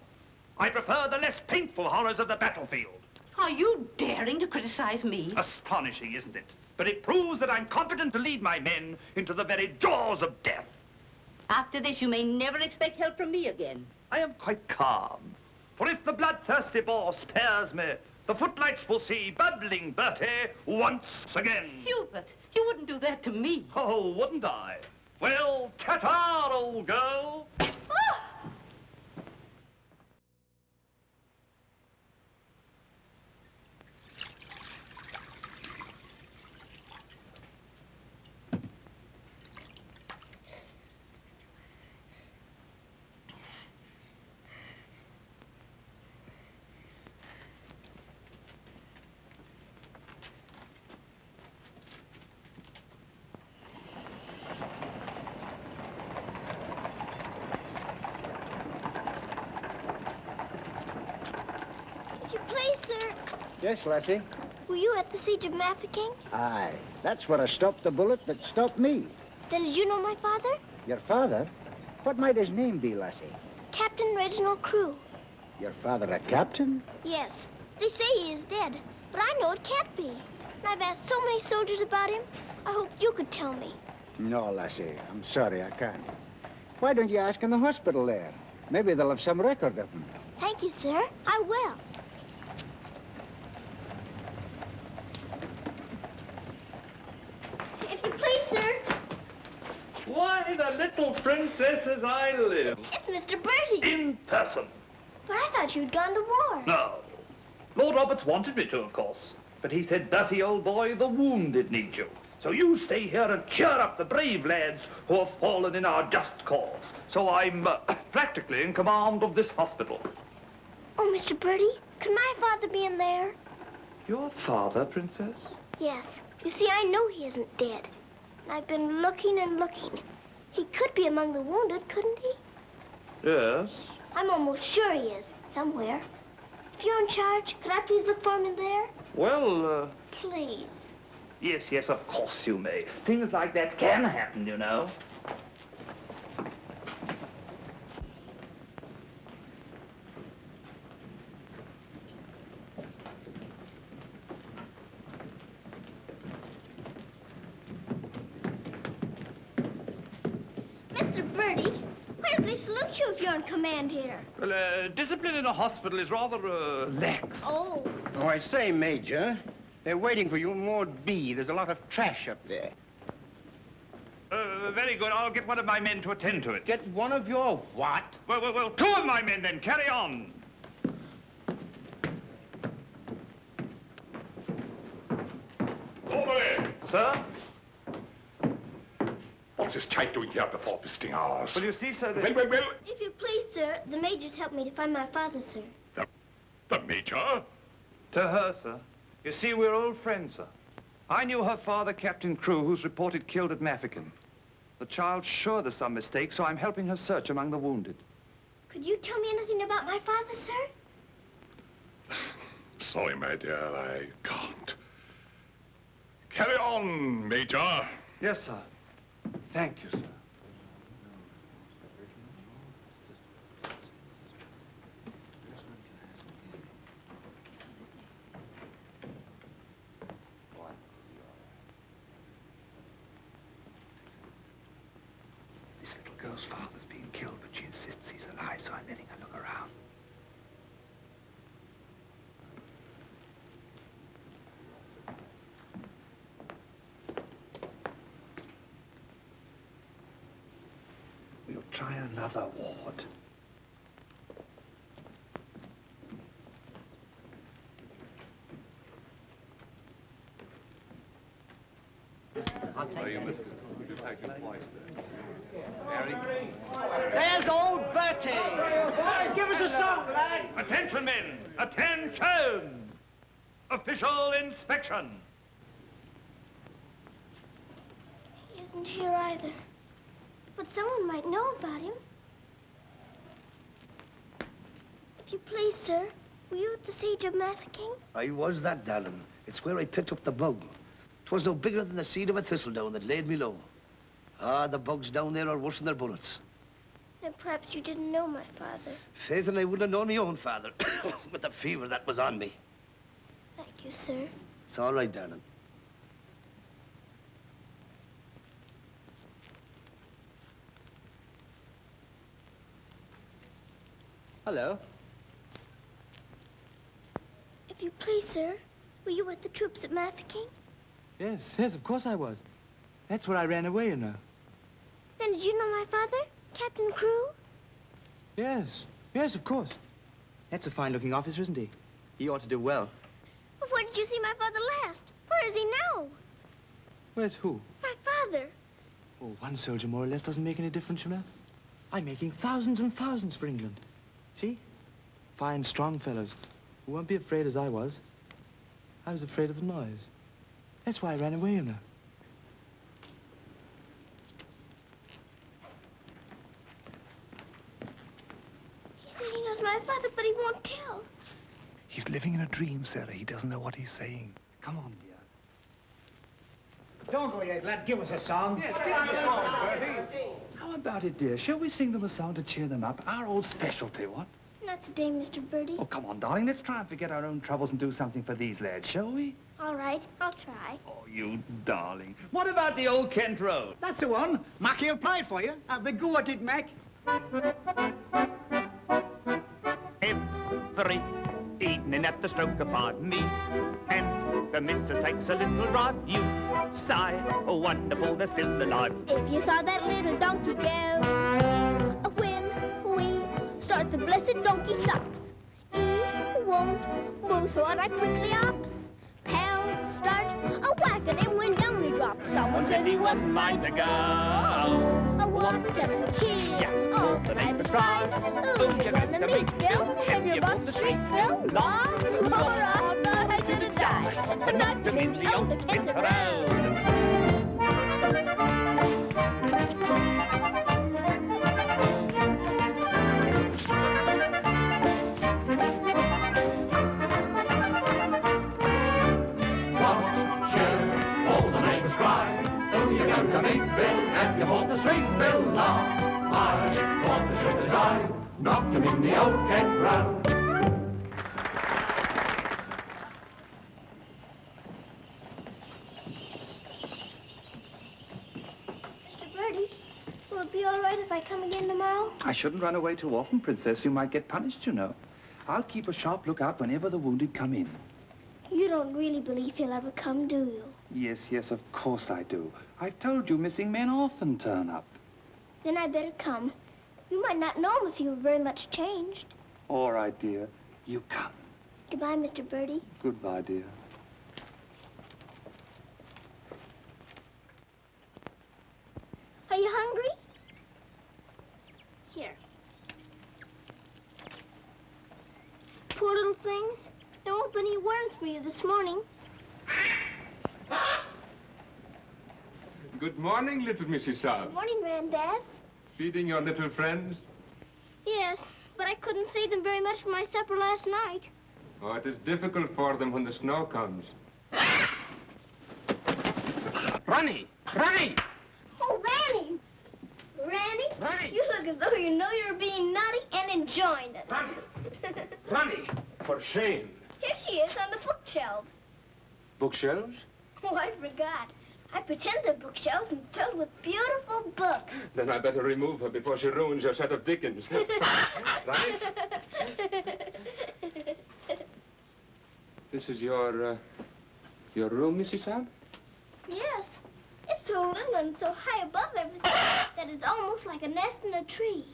I prefer the less painful horrors of the battlefield. Are you daring to criticize me? Astonishing, isn't it? But it proves that I'm competent to lead my men into the very jaws of death. After this, you may never expect help from me again. I am quite calm. For if the bloodthirsty Boer spares me, the footlights will see bubbling Bertie once again. Hubert, you wouldn't do that to me. Oh, wouldn't I? Well, ta-ta, old girl. Yes, lassie? Were you at the siege of Mafeking? Aye. That's where I stopped the bullet that stopped me. Then did you know my father? Your father? What might his name be, lassie? Captain Reginald Crewe. Your father a captain? Yes. They say he is dead, but I know it can't be. And I've asked so many soldiers about him. I hope you could tell me. No, lassie. I'm sorry, I can't. Why don't you ask in the hospital there? Maybe they'll have some record of him. Thank you, sir. I will. If you please, sir. Why, the little princess as I live. It's Mr. Bertie. In person. But I thought you'd gone to war. No. Lord Roberts wanted me to, of course. But he said, Bertie, old boy, the wounded need you. So you stay here and cheer up the brave lads who have fallen in our just cause. So I'm practically in command of this hospital. Oh, Mr. Bertie, could my father be in there? Your father, Princess? Yes. You see, I know he isn't dead. And I've been looking and looking. He could be among the wounded, couldn't he? Yes. I'm almost sure he is, somewhere. If you're in charge, could I please look for him in there? Well, Please. yes, yes, of course you may. Things like that can happen, you know. Mr. Bertie, why do they salute you if you're in command here? Well, discipline in a hospital is rather, lax. Oh. Oh, I say, Major, they're waiting for you in Ward B. There's a lot of trash up there. Very good. I'll get one of my men to attend to it. Get one of your what? Well, two of my men then. Carry on. Orderly! Sir? What's this type doing here before visiting hours? Well, you see, sir, Well. If you please, sir, the Major's helped me to find my father, sir. The Major? To her, sir. You see, we're old friends, sir. I knew her father, Captain Crewe, who's reported killed at Mafeking. The child's sure there's some mistake, so I'm helping her search among the wounded. Could you tell me anything about my father, sir? Sorry, my dear, I can't. Carry on, Major. Yes, sir. Thank you, sir. This little girl's father's being killed, but she insists he's alive, so I'm letting her look around. We'll try another ward. There's old Bertie. Give us a song, lad. Attention, men! Attention! Official inspection. He isn't here either. But someone might know about him. If you please, sir, were you at the siege of Mafeking? I was that, darling. It's where I picked up the bug. 'Twas no bigger than the seed of a thistledown that laid me low. Ah, the bugs down there are worse than their bullets. Then perhaps you didn't know my father. Faith, and I wouldn't have known my own father with the fever that was on me. Thank you, sir. It's all right, darling. Hello. If you please, sir, were you with the troops at Mafeking? Yes, of course I was. That's where I ran away, you know. Then did you know my father, Captain Crewe? Yes, of course. That's a fine-looking officer, isn't he? He ought to do well. But where did you see my father last? Where is he now? Where's who? My father. Oh, one soldier more or less doesn't make any difference, you know. I'm making thousands and thousands for England. See? Fine, strong fellows who won't be afraid as I was. I was afraid of the noise. That's why I ran away, you know. He said he knows my father, but he won't tell. He's living in a dream, Sarah. He doesn't know what he's saying. Come on, dear. Don't go yet, lad. Give us a song. Yes, give us a song, Bertie. How about it, dear? Shall we sing them a song to cheer them up? Our old specialty, what? Not today, Mr. Bertie. Oh, come on, darling. Let's try and forget our own troubles and do something for these lads, shall we? All right, I'll try. Oh, you darling. What about the old Kent Road? That's the one. Mackie'll play it for you. Have a go at it, Mac. Every evening at the stroke of 5 me and the missus takes a little drive. You sigh, oh wonderful, they're still alive. If you saw that little donkey go, when we start the blessed donkey stops. He won't move, so I quickly ups. Pound a whack and then went down he dropped. Someone says he wasn't mine to go. Oh, what a tear, all the night was cried. Who's gonna meet Bill? Have you bought the street, Bill? Laura, I thought I should have died. But not to in the old Kent Road. To meet Bill, and you bought the street, Bill. I thought I should have died, knocked him in the old Kent Road. Mr. Birdie, will it be all right if I come again tomorrow? I shouldn't run away too often, Princess. You might get punished, you know. I'll keep a sharp lookout whenever the wounded come in. You don't really believe he'll ever come, do you? Yes, of course I do. I've told you missing men often turn up. Then I better come. You might not know him if he were very much changed. All right, dear. You come. Goodbye, Mr. Birdie. Goodbye, dear. Are you hungry? Here. Poor little things. There won't be any worms for you this morning. Good morning, little Mrs. Sara. Good morning, Grandaz. Feeding your little friends? Yes, but I couldn't save them very much for my supper last night. Oh, it is difficult for them when the snow comes. Ronnie! Ronnie! Oh, Ranny! Ranny, you look as though you know you're being naughty and enjoying it. Ronnie! For shame. Here she is on the bookshelves. Bookshelves? Oh, I forgot. I pretend they're bookshelves and filled with beautiful books. Then I better remove her before she ruins your set of Dickens. Ronnie? This is your room, Mrs. Sara? Yes. It's so little and so high above everything that it's almost like a nest in a tree.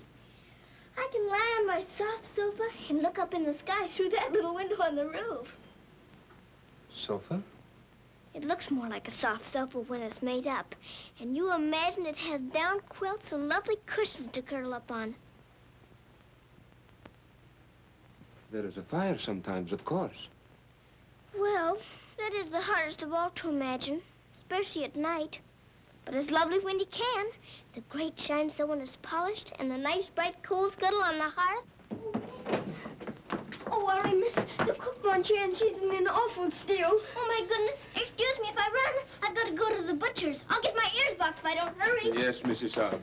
I can lie on my soft sofa and look up in the sky through that little window on the roof. Sofa? It looks more like a soft sofa when it's made up. And you imagine it has down quilts and lovely cushions to curl up on. There is a fire sometimes, of course. Well, that is the hardest of all to imagine, especially at night. But it's lovely when you can. The grate shines so when it's polished, and the nice bright coal scuttle on the hearth. Oh, worry, miss. The cook wants you, and she's in an awful stew. Oh, my goodness. Excuse me if I run. I've got to go to the butcher's. I'll get my ears boxed if I don't hurry. Yes, Mrs. Sara.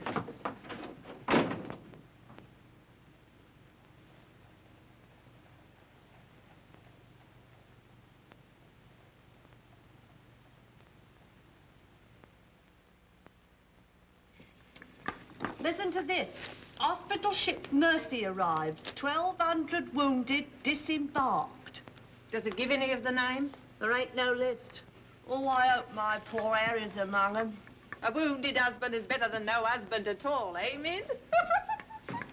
Listen to this. Hospital ship Mercy arrives. 1,200 wounded disembarked. Does it give any of the names? There ain't no list. Oh, I hope my poor Harry's among them. A wounded husband is better than no husband at all, eh, Min? Oh,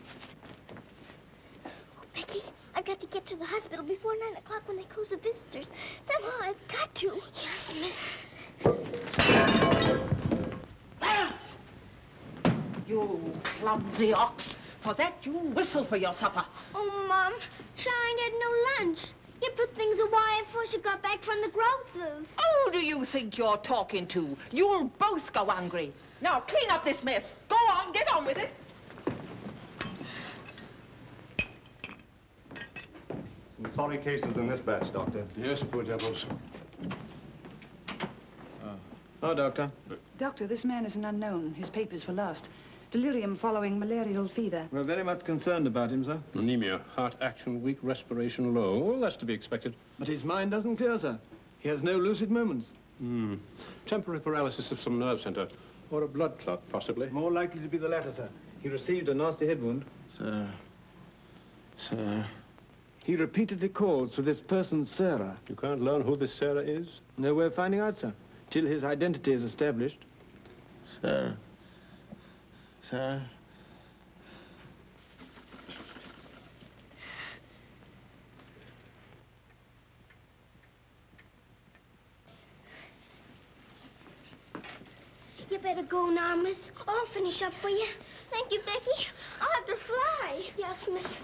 Becky, I've got to get to the hospital before 9 o'clock when they close the visitors. Somehow I've got to. Yes, miss. You clumsy ox. For that, you whistle for your supper. Oh, Mom, Shine had no lunch. You put things away before she got back from the grocer's. Who do you think you're talking to? You'll both go hungry. Now, clean up this mess. Go on, get on with it. Some sorry cases in this batch, Doctor. Yes, poor devils. Oh, Doctor. Doctor, this man is an unknown. His papers were lost. Delirium following malarial fever. We're very much concerned about him, sir. Anemia, heart action weak, respiration low. Well, that's to be expected. But his mind doesn't clear, sir. He has no lucid moments. Temporary paralysis of some nerve center. Or a blood clot, possibly. More likely to be the latter, sir. He received a nasty head wound. Sir. He repeatedly calls for this person, Sara. You can't learn who this Sara is? No way of finding out, sir. Till his identity is established. Sir. better go now, miss. I'll finish up for you. Thank you, Becky. I'll have to fly. Yes, miss.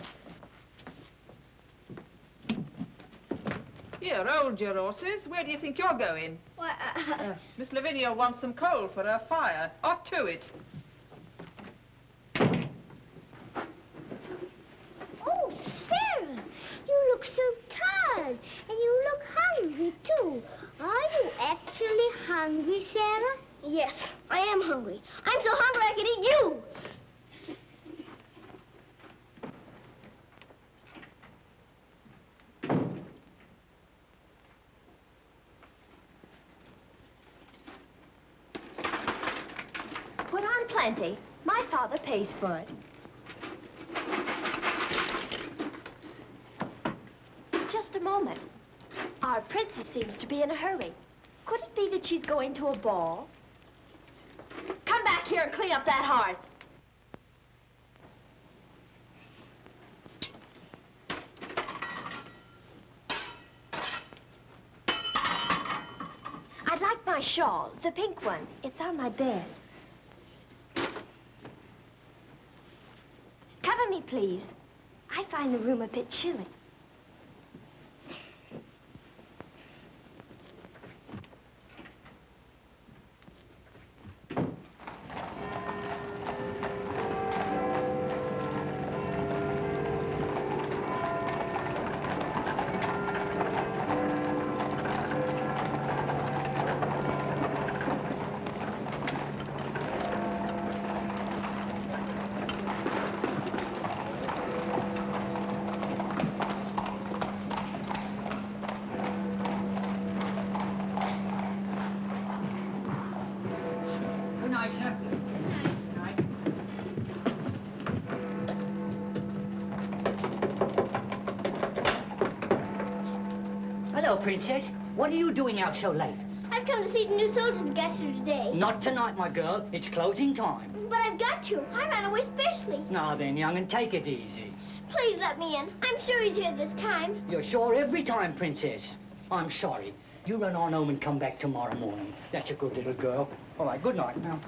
Here, hold your horses. Where do you think you're going? Why, Miss Lavinia wants some coal for her fire. Hot to it. Oh, Sarah, you look so tired, and you look hungry, too. Are you actually hungry, Sarah? Yes, I am hungry. I'm so hungry I could eat you. Put on plenty. My father pays for it. Just a moment. Our princess seems to be in a hurry. Could it be that she's going to a ball? Come back here and clean up that hearth. I'd like my shawl, the pink one. It's on my bed. Cover me, please. I find the room a bit chilly. Hello, Princess. What are you doing out so late? I've come to see the new soldiers that got here today. Not tonight, my girl. It's closing time. But I've got to. I ran away specially. Now then, young, and take it easy. Please let me in. I'm sure he's here this time. You're sure every time, Princess. I'm sorry. You run on home and come back tomorrow morning. That's a good little girl. All right, good night now.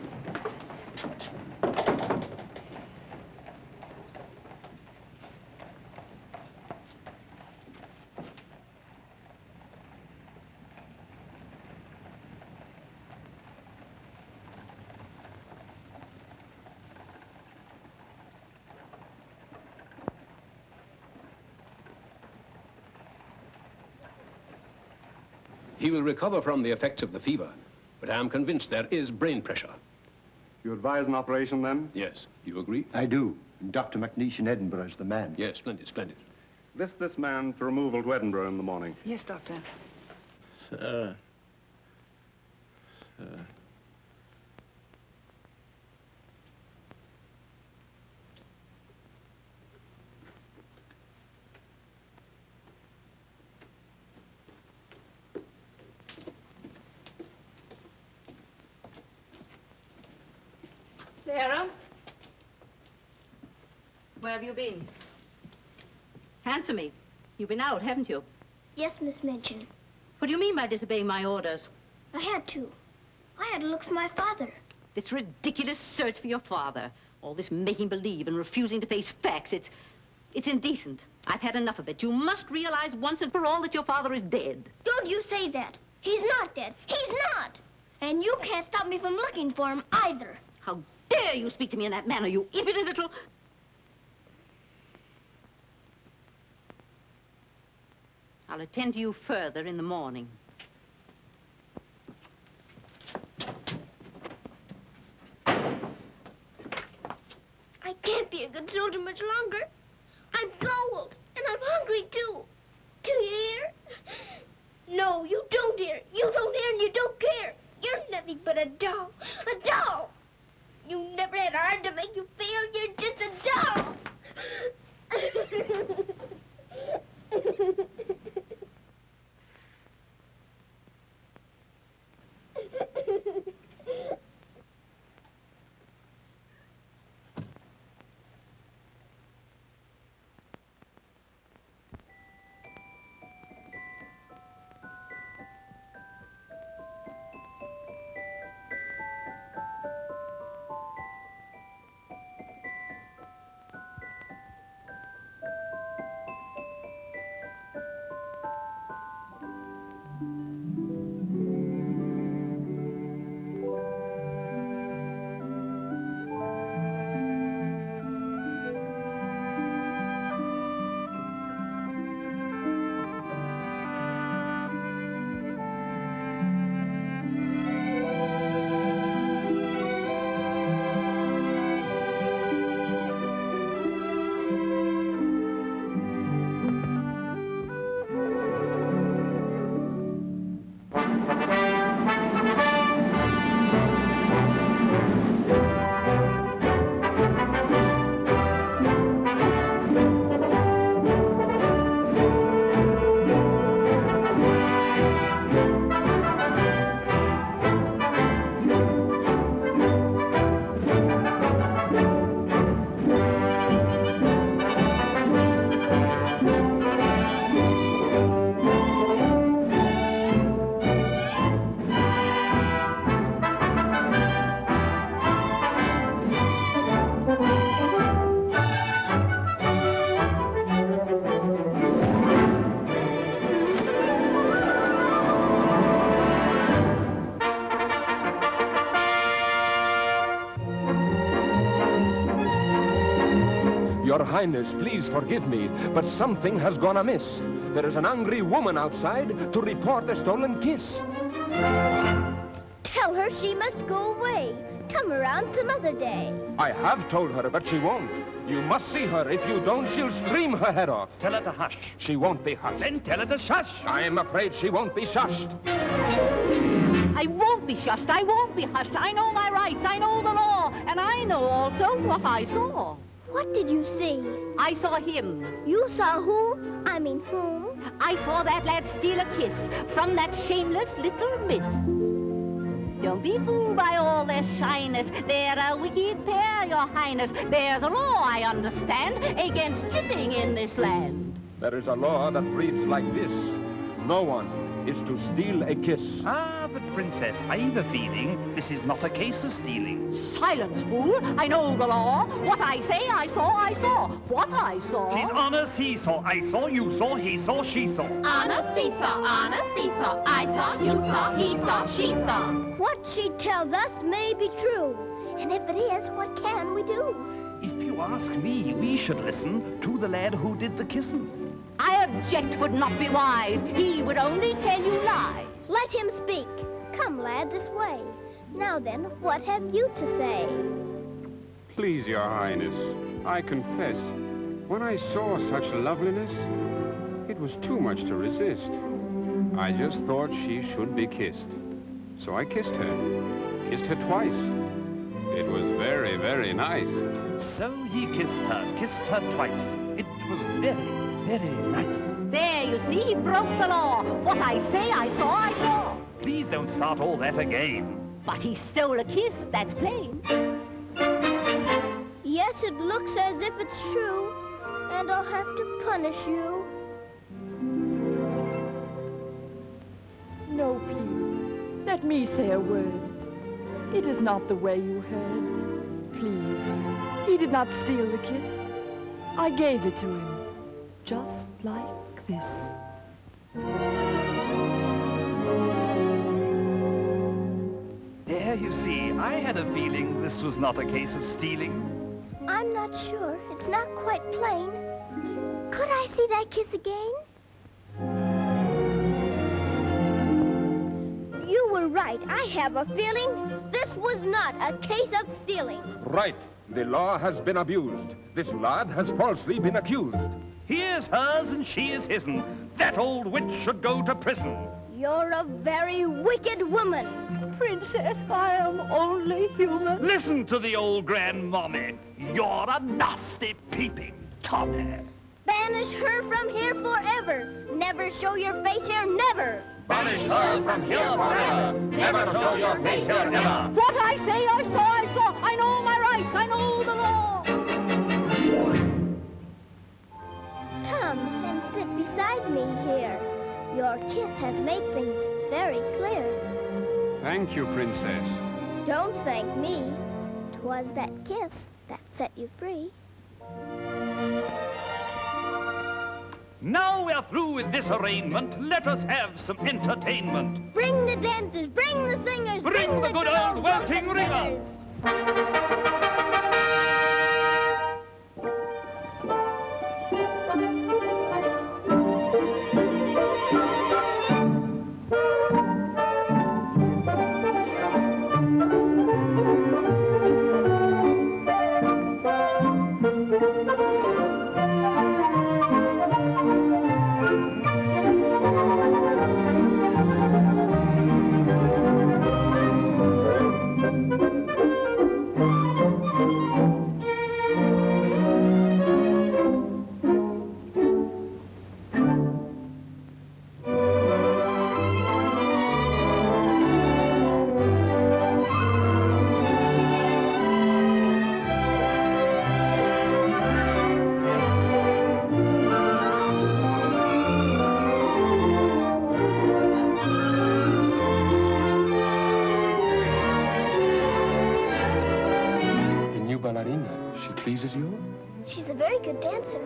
He will recover from the effects of the fever, but I am convinced there is brain pressure. You advise an operation, then? Yes. Do you agree? I do. And Dr. McNeish in Edinburgh is the man. Yes, splendid, splendid. List this man for removal to Edinburgh in the morning. Yes, Doctor. Sir. Sarah? Where have you been? Answer me. You've been out, haven't you? Yes, Miss Minchin. What do you mean by disobeying my orders? I had to. I had to look for my father. This ridiculous search for your father. All this making believe and refusing to face facts. It's indecent. I've had enough of it. You must realize once and for all that your father is dead. Don't you say that. He's not dead. He's not. And you can't stop me from looking for him either. How dare you speak to me in that manner, you impudent little... I'll attend to you further in the morning. I can't be a good soldier much longer. I'm cold, and I'm hungry, too. Do you hear? No, you don't hear. You don't hear and you don't care. You're nothing but a doll. A doll. You never had a heart to make you feel. You're just a doll. Your Highness, please forgive me, but something has gone amiss. There is an angry woman outside to report a stolen kiss. Tell her she must go away. Come around some other day. I have told her, but she won't. You must see her. If you don't, she'll scream her head off. Tell her to hush. She won't be hushed. Then tell her to shush. I am afraid she won't be shushed. I won't be shushed. I won't be hushed. I know my rights. I know the law. And I know also what I saw. What did you see? I saw him. You saw who? I mean whom? I saw that lad steal a kiss from that shameless little miss. Don't be fooled by all their shyness. They're a wicked pair, Your Highness. There's a law, I understand, against kissing in this land. There is a law that reads like this. No one is to steal a kiss. Ah, but Princess, I've a feeling this is not a case of stealing. Silence, fool. I know the law. What I say, I saw, I saw. What I saw... She's on a seesaw. I saw, you saw, he saw, she saw. On a seesaw, on a seesaw. I saw, you saw, he saw, she saw. What she tells us may be true. And if it is, what can we do? If you ask me, we should listen to the lad who did the kissing. I object would not be wise. He would only tell you lies. Let him speak. Come, lad, this way. Now then, what have you to say? Please, Your Highness, I confess, when I saw such loveliness, it was too much to resist. I just thought she should be kissed. So I kissed her twice. It was very, very nice. So he kissed her twice. It was very, very nice. There, you see, he broke the law. What I say, I saw, I saw. Please don't start all that again. But he stole a kiss, that's plain. Yes, it looks as if it's true. And I'll have to punish you. No, please. Let me say a word. It is not the way you heard. Please. He did not steal the kiss. I gave it to him. Just like this. There, you see, I had a feeling this was not a case of stealing. I'm not sure. It's not quite plain. Could I see that kiss again? You were right. I have a feeling this was not a case of stealing. Right. The law has been abused. This lad has falsely been accused. He is hers and she is his'n. That old witch should go to prison. You're a very wicked woman. Princess, I am only human. Listen to the old grandmommy. You're a nasty peeping Tommy. Banish her from here forever. Never show your face here, never. Banish her from here forever. Never show your face here, ever. What I say, I saw, I saw. I know my rights, I know the law. Come and sit beside me here. Your kiss has made things very clear. Thank you, Princess. Don't thank me. 'Twas that kiss that set you free. Now we're through with this arraignment. Let us have some entertainment. Bring the dancers, bring the singers, bring the good old welting ringers. Pleases you? She's a very good dancer.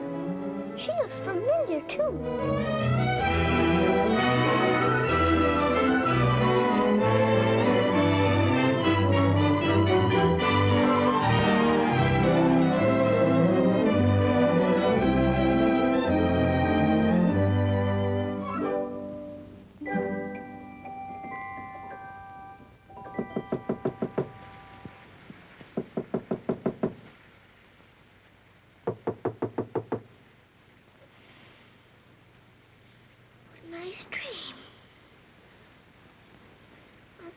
She looks familiar, too.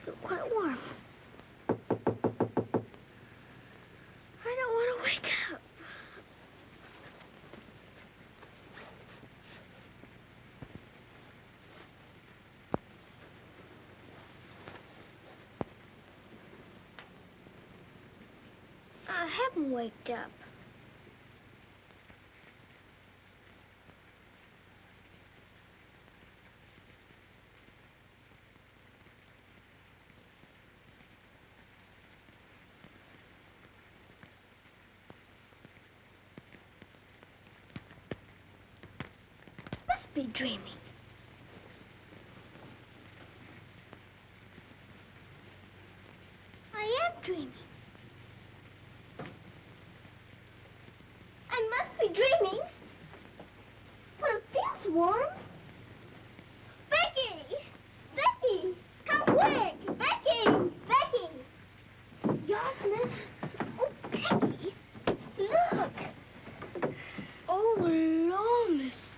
feel quite warm. I don't want to wake up. I haven't waked up. Must be dreaming. I am dreaming. I must be dreaming. But it feels warm. Becky! Becky! Come quick! Becky! Becky! Yes, miss? Oh, Becky! Look! Oh, Lord, miss.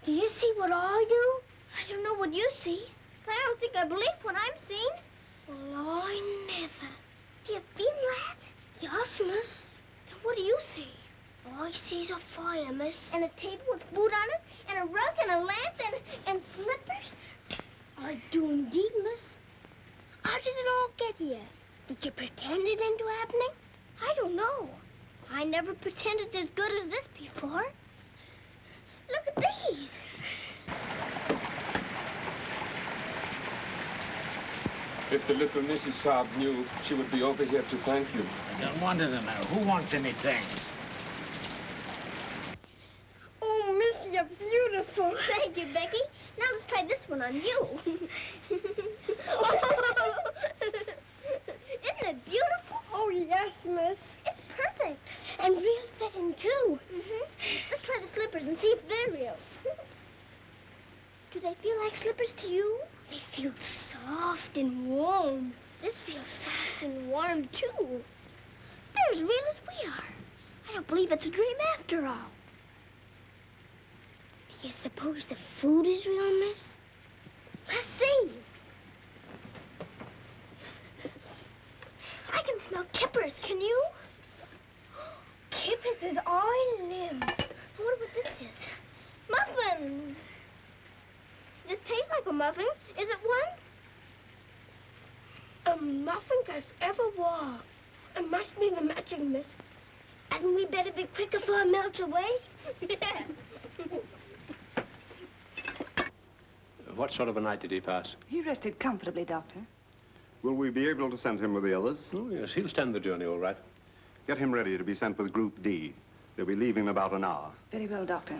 Do you see what I do? I don't know what you see, but I don't think I believe what I'm seeing. Well, I never. Do you feel that? Yes, miss. Then what do you see? All I see's a fire, miss. And a table with food on it, and a rug, and a lamp, and slippers. I do indeed, miss. How did it all get here? Did you pretend it into happening? I don't know. I never pretended as good as this before. Look at these. If the little Mrs. Saab knew, she would be over here to thank you. I don't want to know. Who wants any thanks? Oh, miss, you're beautiful. Thank you, Becky. Now let's try this one on you. Isn't it beautiful? Oh, yes, miss. It's perfect. And real setting, too. Let's try the slippers and see if they're real. Do they feel like slippers to you? They feel soft and warm. This feels soft and warm, too. They're as real as we are. I don't believe it's a dream after all. Do you suppose the food is real, miss? Let's see. I can smell kippers, can you? Kippers is I live. I wonder what this is. Muffins. This tastes like a muffin. Is it one? A muffin I've ever wore. It must be the magic, miss. Hadn't we better be quick before it melts away? What sort of a night did he pass? He rested comfortably, Doctor. Will we be able to send him with the others? Oh, yes, he'll stand the journey all right. Get him ready to be sent with Group D. They'll be leaving in about an hour. Very well, Doctor.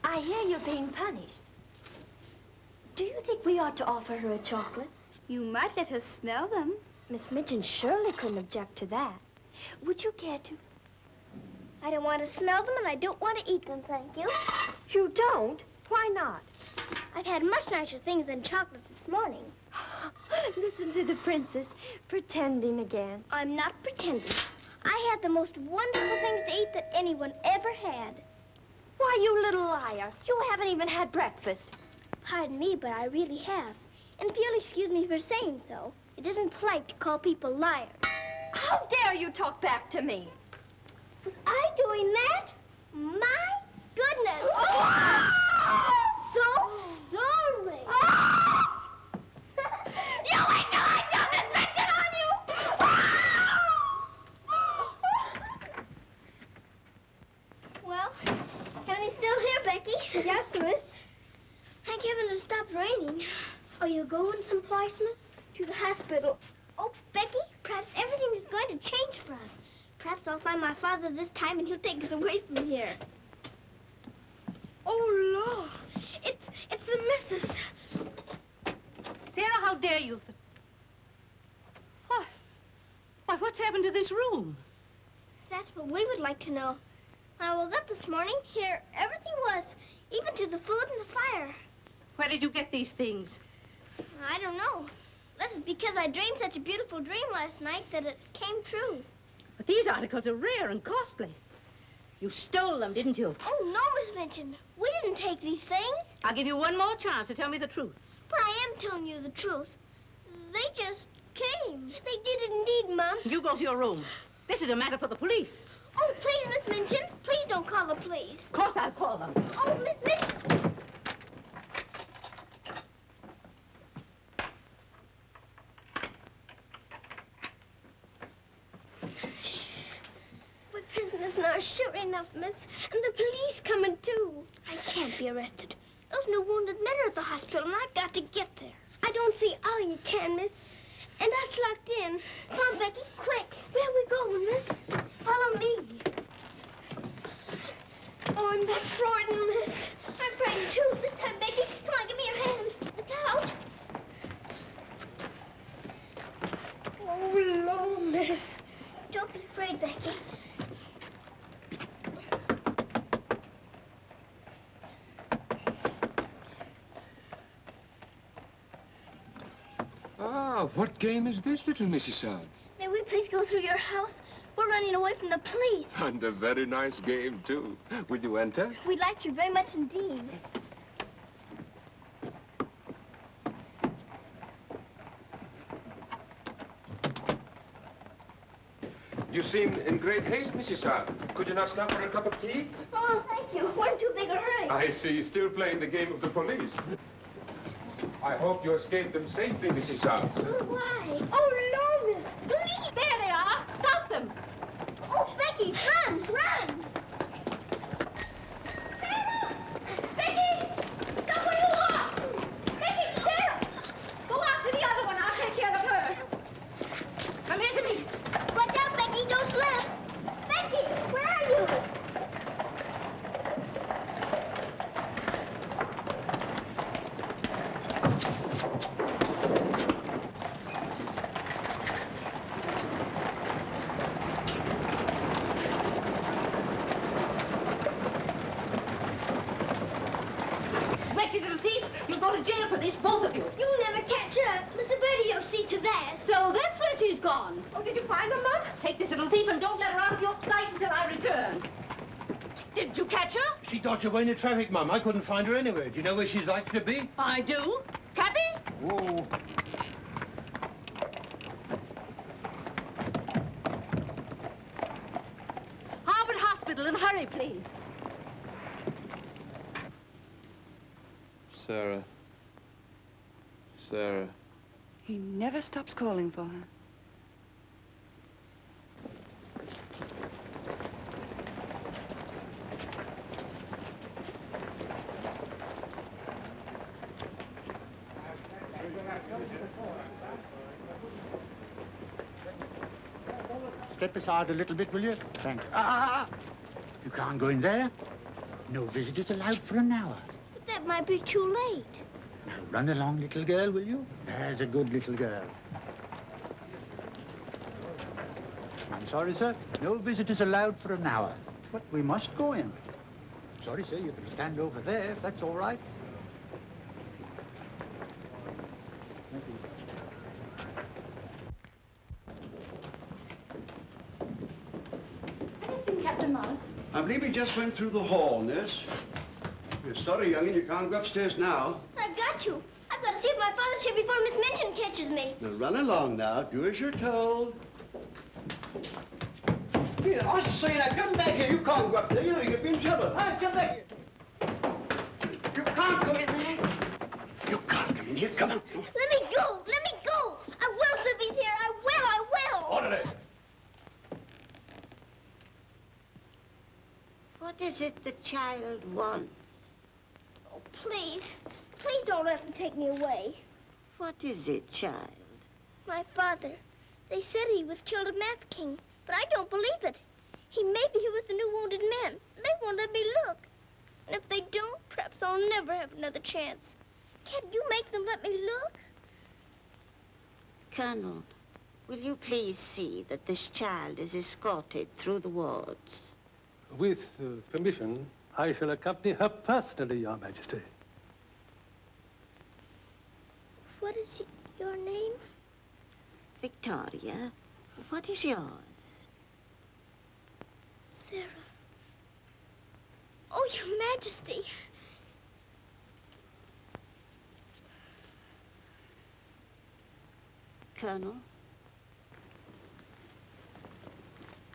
I hear you're being punished. Do you think we ought to offer her a chocolate? You might let her smell them. Miss Mitchell surely couldn't object to that. Would you care to? I don't want to smell them, and I don't want to eat them, thank you. You don't? Why not? I've had much nicer things than chocolates this morning. Listen to the princess, pretending again. I'm not pretending. I had the most wonderful things to eat that anyone ever had. Why, you little liar. You haven't even had breakfast. Pardon me, but I really have. And if you'll excuse me for saying so, it isn't polite to call people liars. How dare you talk back to me? Was I doing that? My goodness. So sorry. You wait till I tell Miss Mitchell on you. Well, everything's still here, Becky. Yes, miss. Thank heaven it stopped raining. Are you going someplace, miss? To the hospital. Oh, Becky, perhaps everything is going to change for us. Perhaps I'll find my father this time and he'll take us away from here. Oh, Lord. It's the missus. Sarah, how dare you? Why, what's happened to this room? That's what we would like to know. When I woke up this morning, here everything was, even to the food and the fire. Where did you get these things? I don't know. Let's because I dreamed such a beautiful dream last night that it came true. But these articles are rare and costly. You stole them, didn't you? Oh, no, Miss Minchin. We didn't take these things. I'll give you one more chance to tell me the truth. But I am telling you the truth. They just came. They did indeed, Mom. You go to your room. This is a matter for the police. Oh, please, Miss Minchin. Please don't call the police. Of course I'll call them. Oh, Miss Minchin. We're prisoners now, sure enough, miss. And the police coming, too. I can't be arrested. Those new wounded men are at the hospital, and I've got to get there. I don't see how you can, miss. And us locked in. Come on, Becky, quick. Where are we going, miss? Follow me. Oh, I'm that frightened, miss. I'm frightened, too. This time, Becky. Come on, give me your hand. Look out. Oh, Lord, miss. Don't be afraid, Becky. Ah, what game is this, little Mrs. Sara? May we please go through your house? We're running away from the police. And a very nice game, too. Will you enter? We'd like to very much indeed. You seem in great haste, Mrs. Sara. Could you not stop for a cup of tea? Oh, thank you. We're in too big a hurry. I see. Still playing the game of the police. I hope you escaped them safely, Mrs. Sara. Oh, why? Oh, no, miss. Please. There they are. Stop them. Oh, Becky, run, run. Sarah! Becky! Stop where you are! Becky, Sarah! Go after the other one. I'll take care of her. Come here to me. Watch out, Becky. Don't slip. Becky, where are you? Wretched little thief. You'll go to jail for this, both of you. You'll never catch her. Mr. Birdie will see to that. So that's where she's gone. Oh, did you find them, Mum? Take this little thief and don't let her out of your sight until I return. Didn't you catch her? She dodged away in the traffic, Mum. I couldn't find her anywhere. Do you know where she's likely to be? I do. Cabby? Whoa. Harvard Hospital, and hurry, please. Sara. Sara. He never stops calling for her. Step aside a little bit, will you? Thanks. You can't go in there. No visitors allowed for an hour. But that might be too late. Now, run along, little girl, will you? There's a good little girl. I'm sorry, sir. No visitors allowed for an hour. But we must go in. Sorry, sir. You can stand over there, if that's all right. Thank you. Have you seen Captain Morris? I believe he just went through the hall, nurse. We're sorry, young'un, you can't go upstairs now. I've got to. I've got to see if my father's here before Miss Minchin catches me. Now run along now. Do as you're told. Here, I say now, come back here. You can't go up there. You know you could be in trouble. All right, come back here. You can't come in there. You can't come in here. Come on. Let me go. Let me go. I will, if he's here. I will. I will. Orderly. What is it the child wants? Oh, please. Please don't let them take me away. What is it, child? My father. They said he was killed at Mafeking, but I don't believe it. He may be here with the new wounded men. They won't let me look. And if they don't, perhaps I'll never have another chance. Can't you make them let me look? Colonel, will you please see that this child is escorted through the wards? With permission, I shall accompany her personally, Your Majesty. What is your name? Victoria, what is yours? Sarah. Oh, Your Majesty. Colonel,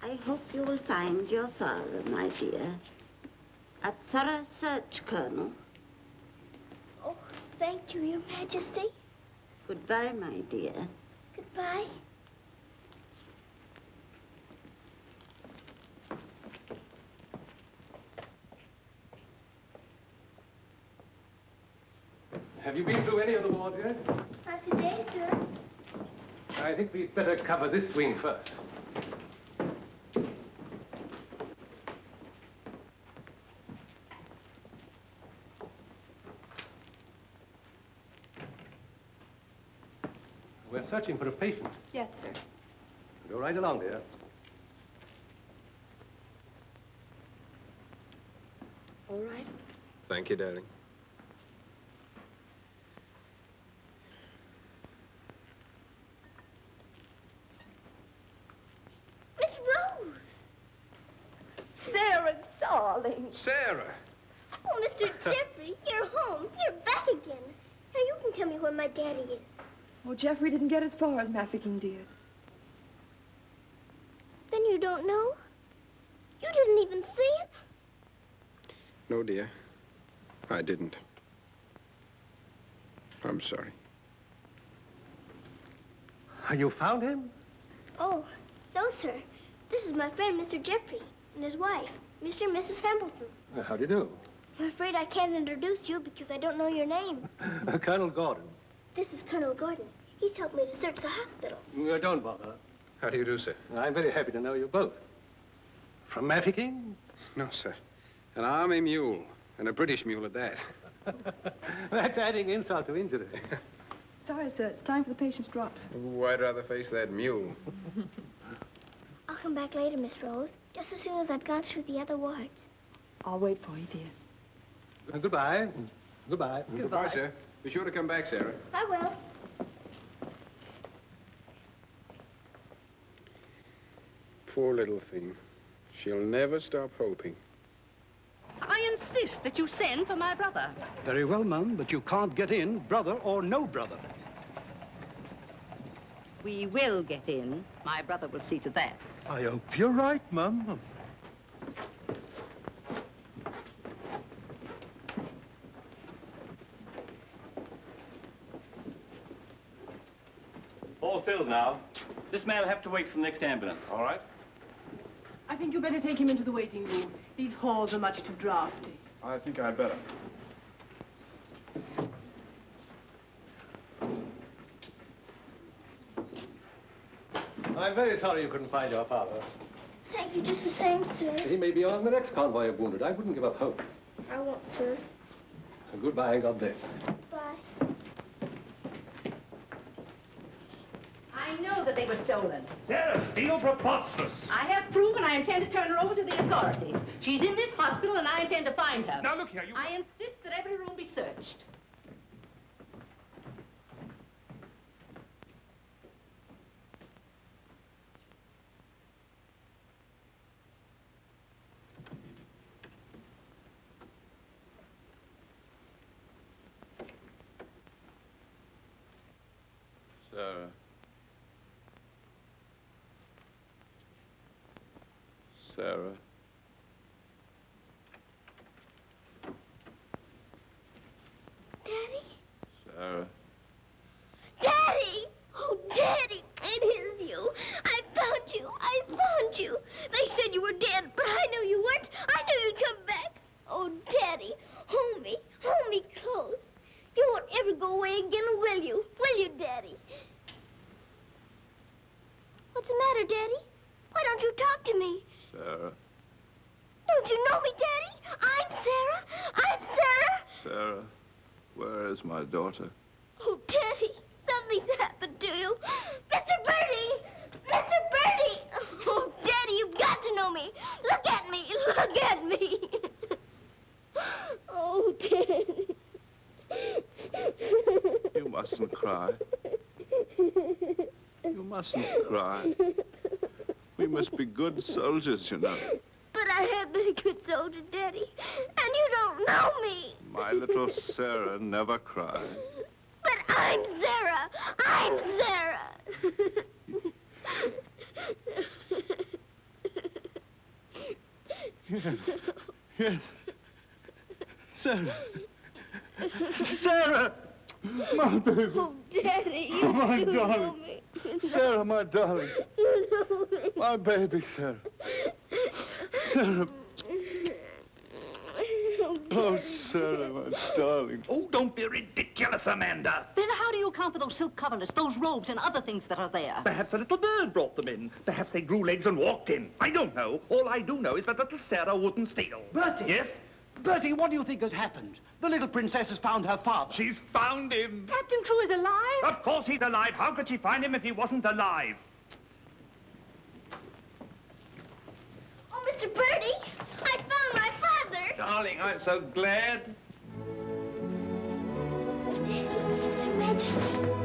I hope you will find your father, my dear. A thorough search, Colonel. Oh, thank you, Your Majesty. Goodbye, my dear. Goodbye. Have you been through any of the wards yet? Not today, sir. I think we'd better cover this wing first. We're searching for a patient. Yes, sir. Go right along, dear. All right. Thank you, darling. Miss Rose! Sarah, darling. Sarah! Oh, Mr. Geoffrey, you're home. You're back again. Now you can tell me where my daddy is. Oh, Geoffrey didn't get as far as Mafeking, dear. Then you don't know? You didn't even see him? No, dear. I didn't. I'm sorry. You found him? Oh, no, sir. This is my friend, Mr. Geoffrey, and his wife, Mr. and Mrs. Hamilton. How do you do? I'm afraid I can't introduce you because I don't know your name. Colonel Gordon. This is Colonel Gordon. He's helped me to search the hospital. Don't bother. How do you do, sir? I'm very happy to know you both. From Mafeking? No, sir. An army mule, and a British mule at that. That's adding insult to injury. Sorry, sir. It's time for the patient's drops. Ooh, I'd rather face that mule. I'll come back later, Miss Rose, just as soon as I've gone through the other wards. I'll wait for you, dear. Goodbye. Goodbye. Goodbye, sir. Be sure to come back, Sarah. I will. Poor little thing. She'll never stop hoping. I insist that you send for my brother. Very well, Mum, but you can't get in, brother or no brother. We will get in. My brother will see to that. I hope you're right, Mum. All filled now. This man will have to wait for the next ambulance. All right. I think you better take him into the waiting room. These halls are much too drafty. I think I'd better. I'm very sorry you couldn't find your father. Thank you just the same, sir. He may be on the next convoy of wounded. I wouldn't give up hope. I won't, sir. Goodbye and God bless. Bye. I know that they were stolen. Sarah, steal preposterous. I have proof, and I intend to turn her over to the authorities. She's in this hospital, and I intend to find her. Now, look here, you... I insist that every room be searched. Sarah. Sarah. Daddy? Sarah. Daddy! Oh, Daddy, it is you. I found you. I found you. They said you were dead, but I knew you weren't. I knew you'd come back. Oh, Daddy, hold me close. You won't ever go away again, will you? Will you, Daddy? What's the matter, Daddy? Why don't you talk to me? Sarah. Don't you know me, Daddy? I'm Sarah. I'm Sarah. Sarah, where is my daughter? Oh, Daddy, something's happened to you. Mr. Birdie! Mr. Birdie! Oh, Daddy, you've got to know me. Look at me. Look at me. Oh, Daddy. You mustn't cry. You mustn't cry. We must be good soldiers, you know. But I have been a good soldier, Daddy, and you don't know me. My little Sarah never cries. But I'm Sarah. I'm Sarah. Yes. Yes. Sarah. Sarah! My baby. Oh, Daddy, you Oh, my do darling. know me. Sarah, my darling. You know me. My baby, Sarah. Sarah. Oh, Sarah, my darling. Oh, don't be ridiculous, Amanda. Then how do you account for those silk coverlets, those robes and other things that are there? Perhaps a little bird brought them in. Perhaps they grew legs and walked in. I don't know. All I do know is that little Sarah wouldn't steal. Bertie! Yes? Bertie, what do you think has happened? The little princess has found her father. She's found him. Captain Crewe is alive? Of course he's alive. How could she find him if he wasn't alive? Oh, Mr. Birdie, I found my father. Darling, I'm so glad. His Majesty.